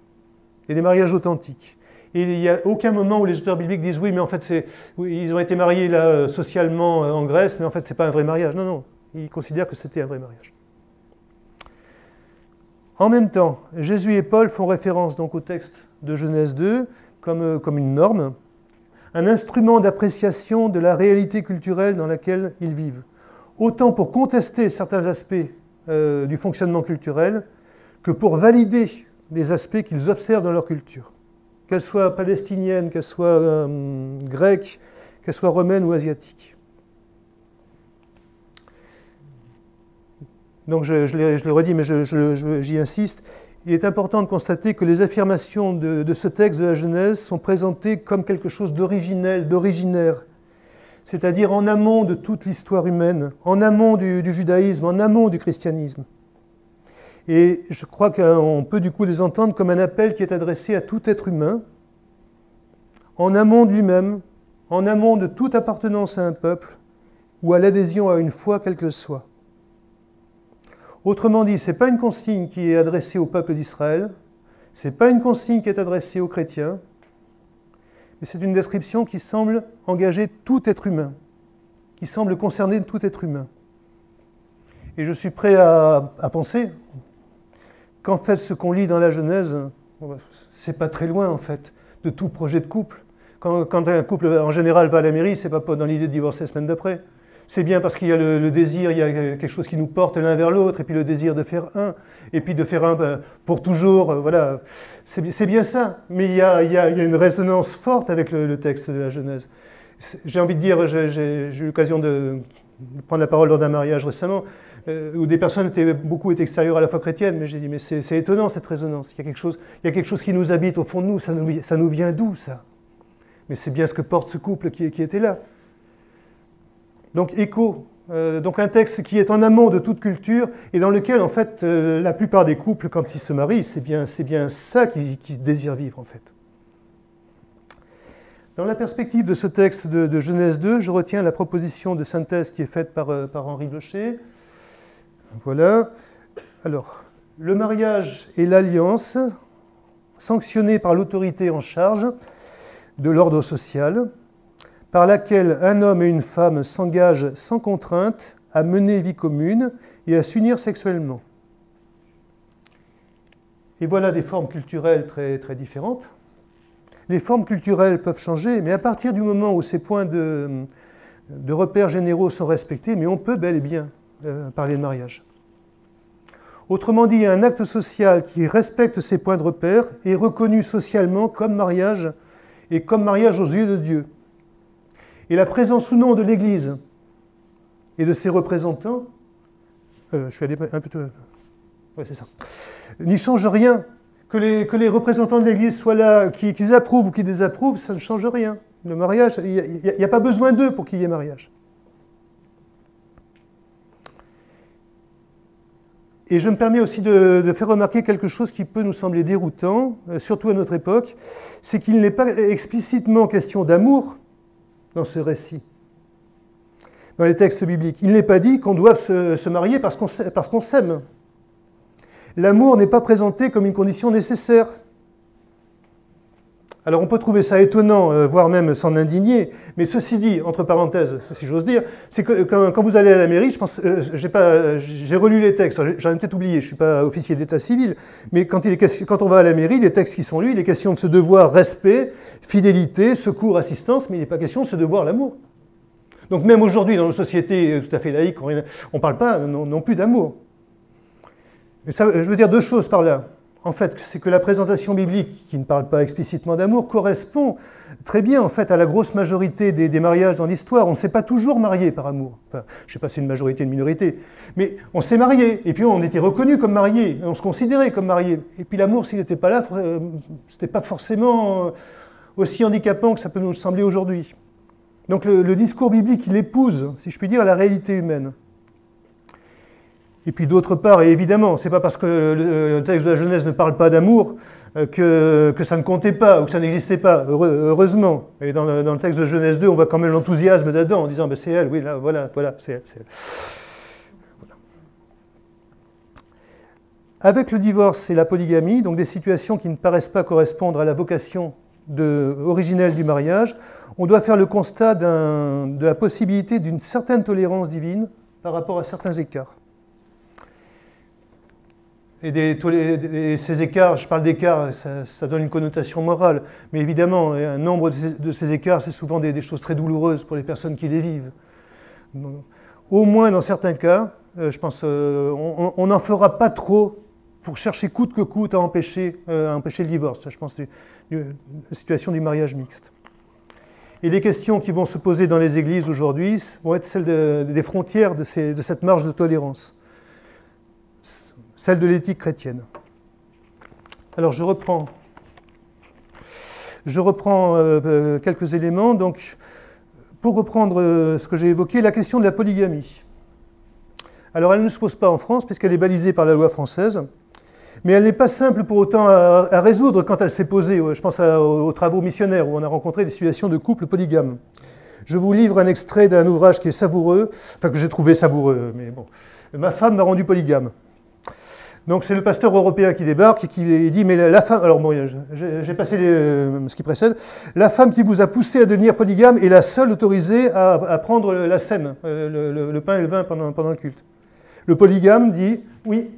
Et des mariages authentiques. Et il n'y a aucun moment où les auteurs bibliques disent « oui, mais en fait, ils ont été mariés là, socialement en Grèce, mais en fait, ce n'est pas un vrai mariage. » Non, non, ils considèrent que c'était un vrai mariage. En même temps, Jésus et Paul font référence donc au texte de Genèse 2 comme une norme, un instrument d'appréciation de la réalité culturelle dans laquelle ils vivent, autant pour contester certains aspects du fonctionnement culturel que pour valider des aspects qu'ils observent dans leur culture, qu'elle soit palestinienne, qu'elle soit grecque, qu'elle soit romaine ou asiatique. Donc je l'ai redit, mais j'y insiste, il est important de constater que les affirmations de ce texte de la Genèse sont présentées comme quelque chose d'originel, d'originaire, c'est-à-dire en amont de toute l'histoire humaine, en amont du judaïsme, en amont du christianisme. Et je crois qu'on peut du coup les entendre comme un appel qui est adressé à tout être humain, en amont de lui-même, en amont de toute appartenance à un peuple ou à l'adhésion à une foi quelle qu'elle soit. Autrement dit, ce n'est pas une consigne qui est adressée au peuple d'Israël, ce n'est pas une consigne qui est adressée aux chrétiens, mais c'est une description qui semble engager tout être humain, qui semble concerner tout être humain. Et je suis prêt à penser qu'en fait, ce qu'on lit dans la Genèse, c'est pas très loin en fait de tout projet de couple. Quand un couple en général va à la mairie, c'est pas dans l'idée de divorcer la semaine d'après. C'est bien parce qu'il y a le désir, il y a quelque chose qui nous porte l'un vers l'autre, et puis le désir de faire un, et puis de faire un pour toujours, voilà. C'est bien ça, mais il y a une résonance forte avec le texte de la Genèse. J'ai envie de dire, j'ai eu l'occasion de prendre la parole lors d'un mariage récemment, où des personnes beaucoup étaient extérieures à la foi chrétienne, mais j'ai dit, mais c'est étonnant cette résonance, il y a quelque chose qui nous habite au fond de nous, ça nous vient d'où ça? Mais c'est bien ce que porte ce couple qui était là. Donc écho, donc un texte qui est en amont de toute culture et dans lequel en fait la plupart des couples quand ils se marient, c'est bien ça qu'ils désirent vivre en fait. Dans la perspective de ce texte de Genèse 2, je retiens la proposition de synthèse qui est faite par Henri Blocher. Voilà. Alors, le mariage est l'alliance sanctionnée par l'autorité en charge de l'ordre social, par laquelle un homme et une femme s'engagent sans contrainte à mener vie commune et à s'unir sexuellement. Et voilà des formes culturelles très, très différentes. Les formes culturelles peuvent changer, mais à partir du moment où ces points de repères généraux sont respectés, mais on peut bel et bien parler de mariage. Autrement dit, un acte social qui respecte ces points de repère est reconnu socialement comme mariage et comme mariage aux yeux de Dieu. Et la présence ou non de l'Église et de ses représentants, je suis allé un peu... Ouais, c'est ça. N'y change rien. Que les représentants de l'Église soient là, qu'ils approuvent ou qu'ils désapprouvent, ça ne change rien. Le mariage, il n'y a pas besoin d'eux pour qu'il y ait mariage. Et je me permets aussi de faire remarquer quelque chose qui peut nous sembler déroutant, surtout à notre époque, c'est qu'il n'est pas explicitement question d'amour dans ce récit, dans les textes bibliques. Il n'est pas dit qu'on doive se marier parce qu'on s'aime. L'amour n'est pas présenté comme une condition nécessaire. Alors on peut trouver ça étonnant, voire même s'en indigner, mais ceci dit, entre parenthèses, si j'ose dire, c'est que quand vous allez à la mairie, je pense, j'ai relu les textes, j'en ai peut-être oublié, je ne suis pas officier d'état civil, mais quand on va à la mairie, les textes qui sont lus, il est question de ce devoir respect, fidélité, secours, assistance, mais il n'est pas question de ce devoir l'amour. Donc même aujourd'hui, dans nos sociétés tout à fait laïques, on ne parle pas non plus d'amour. Mais ça, je veux dire deux choses par là. en fait, c'est que la présentation biblique, qui ne parle pas explicitement d'amour, correspond très bien en fait à la grosse majorité des mariages dans l'histoire. On ne s'est pas toujours marié par amour. Enfin, je ne sais pas si c'est une majorité, une minorité, mais on s'est marié, et puis on était reconnu comme marié, on se considérait comme marié. Et puis l'amour, s'il n'était pas là, ce n'était pas forcément aussi handicapant que ça peut nous sembler aujourd'hui. Donc le discours biblique, il épouse, si je puis dire, la réalité humaine. Et puis d'autre part, et évidemment, c'est pas parce que le texte de la Genèse ne parle pas d'amour que ça ne comptait pas ou que ça n'existait pas, heureusement. Et dans le texte de Genèse 2, on voit quand même l'enthousiasme d'Adam en disant ben, c'est elle, oui, là, voilà, c'est elle. Voilà. Avec le divorce et la polygamie, donc des situations qui ne paraissent pas correspondre à la vocation originelle du mariage, on doit faire le constat de la possibilité d'une certaine tolérance divine par rapport à certains écarts. Et ces écarts, je parle d'écarts, ça donne une connotation morale, mais évidemment, un nombre de ces écarts, c'est souvent des choses très douloureuses pour les personnes qui les vivent. Donc, au moins dans certains cas, je pense on n'en fera pas trop pour chercher coûte que coûte à empêcher le divorce. Je pense la situation du mariage mixte. Et les questions qui vont se poser dans les églises aujourd'hui vont être celles des frontières de cette marge de tolérance. Celle de l'éthique chrétienne. Alors je reprends quelques éléments. Donc, pour reprendre ce que j'ai évoqué, la question de la polygamie. Alors elle ne se pose pas en France puisqu'elle est balisée par la loi française, mais elle n'est pas simple pour autant à résoudre quand elle s'est posée. Je pense aux travaux missionnaires où on a rencontré des situations de couples polygames. Je vous livre un extrait d'un ouvrage qui est savoureux, enfin que j'ai trouvé savoureux, mais bon. Ma femme m'a rendu polygame. Donc c'est le pasteur européen qui débarque et qui dit « Mais la femme... » Alors bon, j'ai passé ce qui précède. « La femme qui vous a poussé à devenir polygame est la seule autorisée à prendre la scène, le pain et le vin pendant le culte. » Le polygame dit « Oui,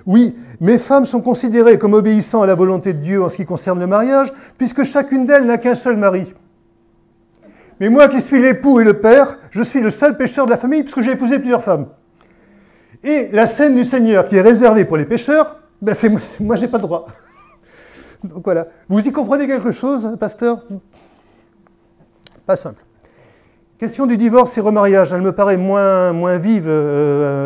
oui, mes femmes sont considérées comme obéissant à la volonté de Dieu en ce qui concerne le mariage, puisque chacune d'elles n'a qu'un seul mari. Mais moi qui suis l'époux et le père, je suis le seul pécheur de la famille puisque j'ai épousé plusieurs femmes. Et la scène du Seigneur qui est réservée pour les pécheurs, ben moi j'ai pas le droit. » Donc voilà. Vous y comprenez quelque chose, pasteur? Pas simple. Question du divorce et remariage, elle me paraît moins vive,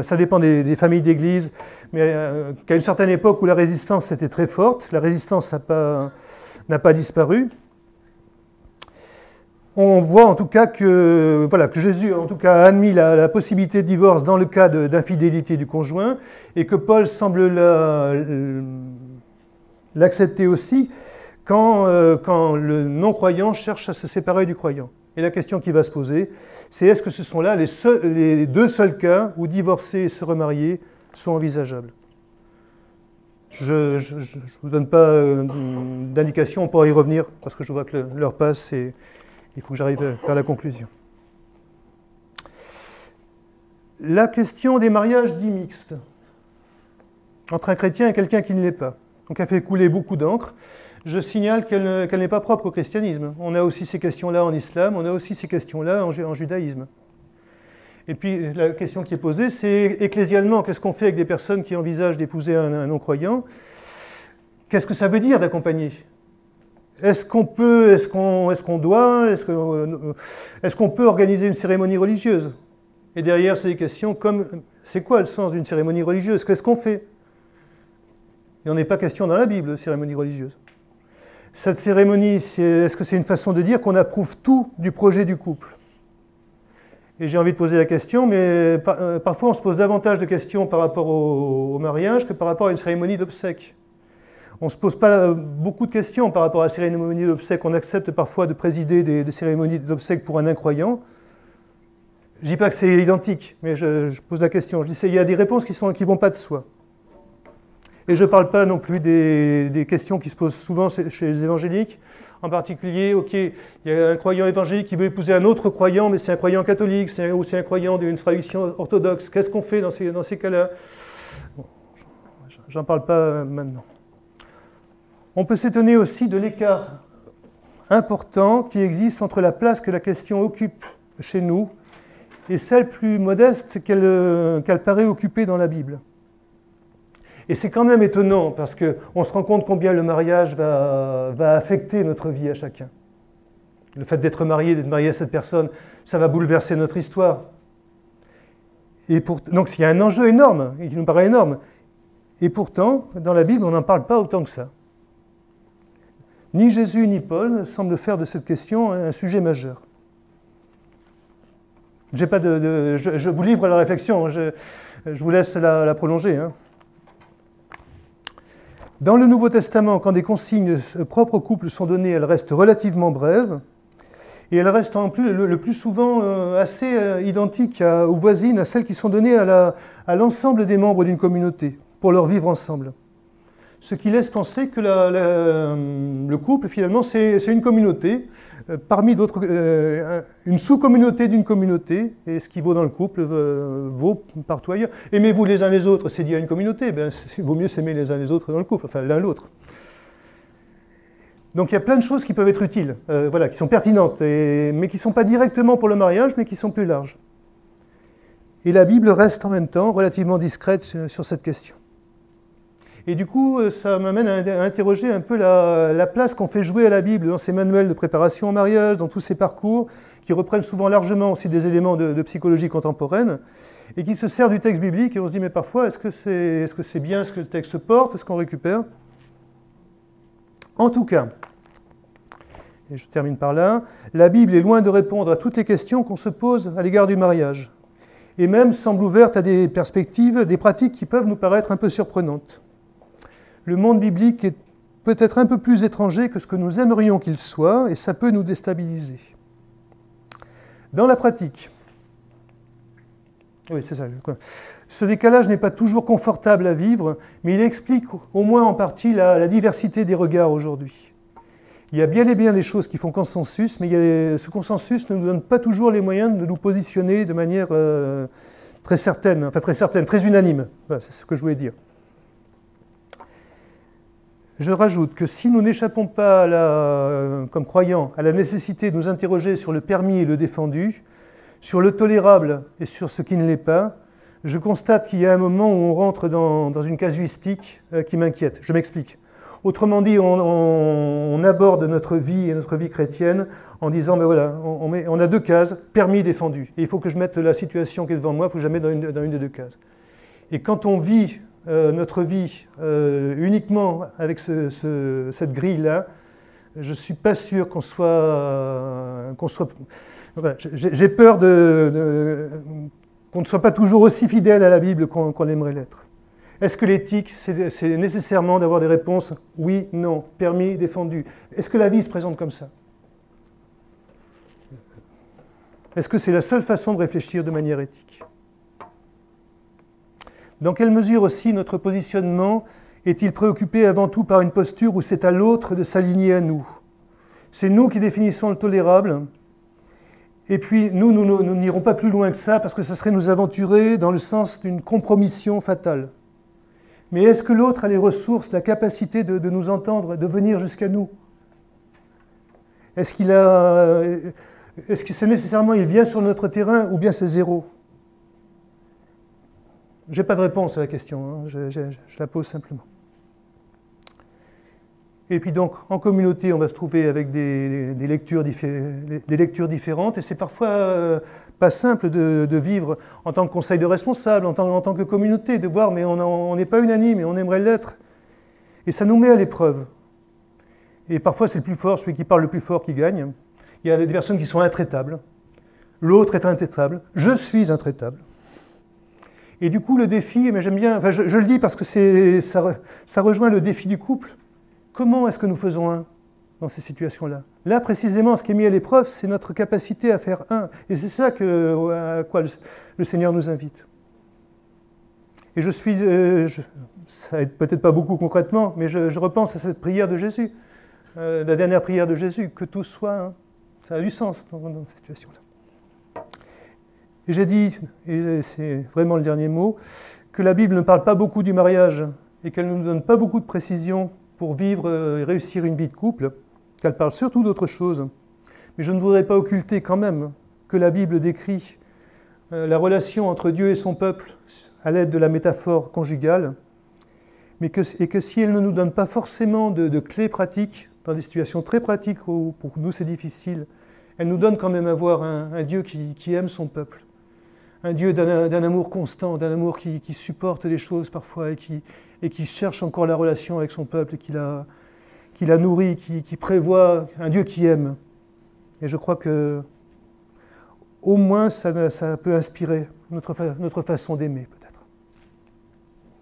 ça dépend des familles d'église, mais qu'à une certaine époque où la résistance était très forte, la résistance n'a pas disparu. On voit en tout cas que Jésus a admis la possibilité de divorce dans le cas d'infidélité du conjoint et que Paul semble l'accepter aussi quand le non-croyant cherche à se séparer du croyant. Et la question qui va se poser, c'est est-ce que ce sont là les deux seuls cas où divorcer et se remarier sont envisageables? Je ne vous donne pas d'indication, on pourra y revenir parce que je vois que l'heure passe et il faut que j'arrive vers la conclusion. La question des mariages dits mixtes, entre un chrétien et quelqu'un qui ne l'est pas. Donc elle fait couler beaucoup d'encre. Je signale qu'elle n'est pas propre au christianisme. On a aussi ces questions-là en islam, on a aussi ces questions-là en judaïsme. Et puis la question qui est posée, c'est ecclésialement, qu'est-ce qu'on fait avec des personnes qui envisagent d'épouser un non-croyant? Qu'est-ce que ça veut dire d'accompagner? Est-ce qu'on peut, est-ce qu'on doit, est-ce qu'on peut organiser une cérémonie religieuse? Et derrière, c'est des questions comme, c'est quoi le sens d'une cérémonie religieuse? Qu'est-ce qu'on fait? Il n'en est pas question dans la Bible, de cérémonie religieuse. Cette cérémonie, est-ce que c'est une façon de dire qu'on approuve tout du projet du couple? Et j'ai envie de poser la question, mais parfois on se pose davantage de questions par rapport au mariage que par rapport à une cérémonie d'obsèques. On ne se pose pas beaucoup de questions par rapport à la cérémonie d'obsèques. On accepte parfois de présider des cérémonies d'obsèques pour un incroyant. Je ne dis pas que c'est identique, mais je pose la question. Je dis qu'il y a des réponses qui ne vont pas de soi. Et je ne parle pas non plus des questions qui se posent souvent chez les évangéliques. En particulier, ok, il y a un croyant évangélique qui veut épouser un autre croyant, mais c'est un croyant catholique, ou c'est un croyant d'une tradition orthodoxe. Qu'est-ce qu'on fait dans ces cas-là? Bon, j'en parle pas maintenant. On peut s'étonner aussi de l'écart important qui existe entre la place que la question occupe chez nous et celle plus modeste qu'elle paraît occuper dans la Bible. Et c'est quand même étonnant, parce qu'on se rend compte combien le mariage va affecter notre vie à chacun. Le fait d'être marié à cette personne, ça va bouleverser notre histoire. Donc il y a un enjeu énorme, qui nous paraît énorme. Et pourtant, dans la Bible, on n'en parle pas autant que ça. Ni Jésus ni Paul ne semblent faire de cette question un sujet majeur. Je vous livre la réflexion, je vous laisse la prolonger. Hein. Dans le Nouveau Testament, quand des consignes propres au couple sont données, elles restent relativement brèves, et elles restent en plus, le plus souvent assez identiques ou voisines à celles qui sont données à l'ensemble des membres d'une communauté, pour leur vivre ensemble. Ce qui laisse penser que le couple, finalement, c'est une communauté, parmi d'autres, une sous-communauté d'une communauté, et ce qui vaut dans le couple vaut partout ailleurs. Aimez-vous les uns les autres, c'est dit à une communauté, il vaut mieux s'aimer les uns les autres dans le couple, enfin l'un l'autre. Donc il y a plein de choses qui peuvent être utiles, qui sont pertinentes, mais qui ne sont pas directement pour le mariage, mais qui sont plus larges. Et la Bible reste en même temps relativement discrète sur cette question. Et du coup, ça m'amène à interroger un peu la place qu'on fait jouer à la Bible dans ces manuels de préparation au mariage, dans tous ces parcours, qui reprennent souvent largement aussi des éléments de psychologie contemporaine, et qui se servent du texte biblique, et on se dit, mais parfois, est-ce que c'est bien ce que le texte porte, est-ce qu'on récupère? En tout cas, et je termine par là, la Bible est loin de répondre à toutes les questions qu'on se pose à l'égard du mariage, et même semble ouverte à des perspectives, des pratiques qui peuvent nous paraître un peu surprenantes. Le monde biblique est peut-être un peu plus étranger que ce que nous aimerions qu'il soit, et ça peut nous déstabiliser. Dans la pratique, oui, c'est ça, ce décalage n'est pas toujours confortable à vivre, mais il explique au moins en partie la diversité des regards aujourd'hui. Il y a bien et bien des choses qui font consensus, mais ce consensus ne nous donne pas toujours les moyens de nous positionner de manière très certaine, très unanime. Voilà, c'est ce que je voulais dire. Je rajoute que si nous n'échappons pas, comme croyants, à la nécessité de nous interroger sur le permis et le défendu, sur le tolérable et sur ce qui ne l'est pas, je constate qu'il y a un moment où on rentre dans une casuistique qui m'inquiète. Je m'explique. Autrement dit, on aborde notre vie et notre vie chrétienne en disant, ben voilà, on a deux cases, permis, défendu. Et il faut que je mette la situation qui est devant moi, il faut que je la mette dans une des deux cases. Et quand on vit notre vie uniquement avec cette grille-là, je ne suis pas sûr qu'on soit voilà, j'ai peur qu'on ne soit pas toujours aussi fidèle à la Bible qu'on aimerait l'être. Est-ce que l'éthique, c'est nécessairement d'avoir des réponses oui, non, permis, défendu? Est-ce que la vie se présente comme ça? Est-ce que c'est la seule façon de réfléchir de manière éthique? Dans quelle mesure aussi notre positionnement est-il préoccupé avant tout par une posture où c'est à l'autre de s'aligner à nous? C'est nous qui définissons le tolérable, et puis nous n'irons pas plus loin que ça parce que ça serait nous aventurer dans le sens d'une compromission fatale. Mais est-ce que l'autre a les ressources, la capacité de nous entendre, de venir jusqu'à nous? Est-ce que c'est nécessairement il vient sur notre terrain ou bien c'est zéro? Je n'ai pas de réponse à la question, hein. Je la pose simplement. Et puis donc, en communauté, on va se trouver avec des lectures différentes, et c'est parfois pas simple de vivre en tant que conseil de responsable, en tant que communauté, de voir, mais on n'est pas unanime, et on aimerait l'être. Et ça nous met à l'épreuve. Et parfois, c'est le plus fort, celui qui parle le plus fort qui gagne. Il y a des personnes qui sont intraitables. L'autre est intraitable. Je suis intraitable. Et du coup, le défi, mais j'aime bien, enfin, je le dis parce que ça rejoint le défi du couple. Comment est-ce que nous faisons un dans ces situations-là? Là, précisément, ce qui est mis à l'épreuve, c'est notre capacité à faire un. Et c'est ça à quoi le Seigneur nous invite. Et ça aide peut-être pas beaucoup concrètement, mais je repense à cette prière de Jésus, la dernière prière de Jésus, que tout soit un. Ça a du sens dans cette situation-là. Et j'ai dit, et c'est vraiment le dernier mot, que la Bible ne parle pas beaucoup du mariage et qu'elle ne nous donne pas beaucoup de précisions pour vivre et réussir une vie de couple, qu'elle parle surtout d'autre chose. Mais je ne voudrais pas occulter quand même que la Bible décrit la relation entre Dieu et son peuple à l'aide de la métaphore conjugale, et que si elle ne nous donne pas forcément de clés pratiques, dans des situations très pratiques où pour nous c'est difficile, elle nous donne quand même à voir un Dieu qui aime son peuple, un Dieu d'un amour constant, d'un amour qui supporte les choses parfois et qui cherche encore la relation avec son peuple, et qui la nourrit, qui prévoit, un Dieu qui aime. Et je crois que au moins ça peut inspirer notre façon d'aimer peut-être.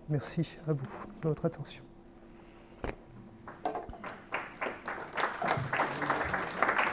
Merci à vous de votre attention.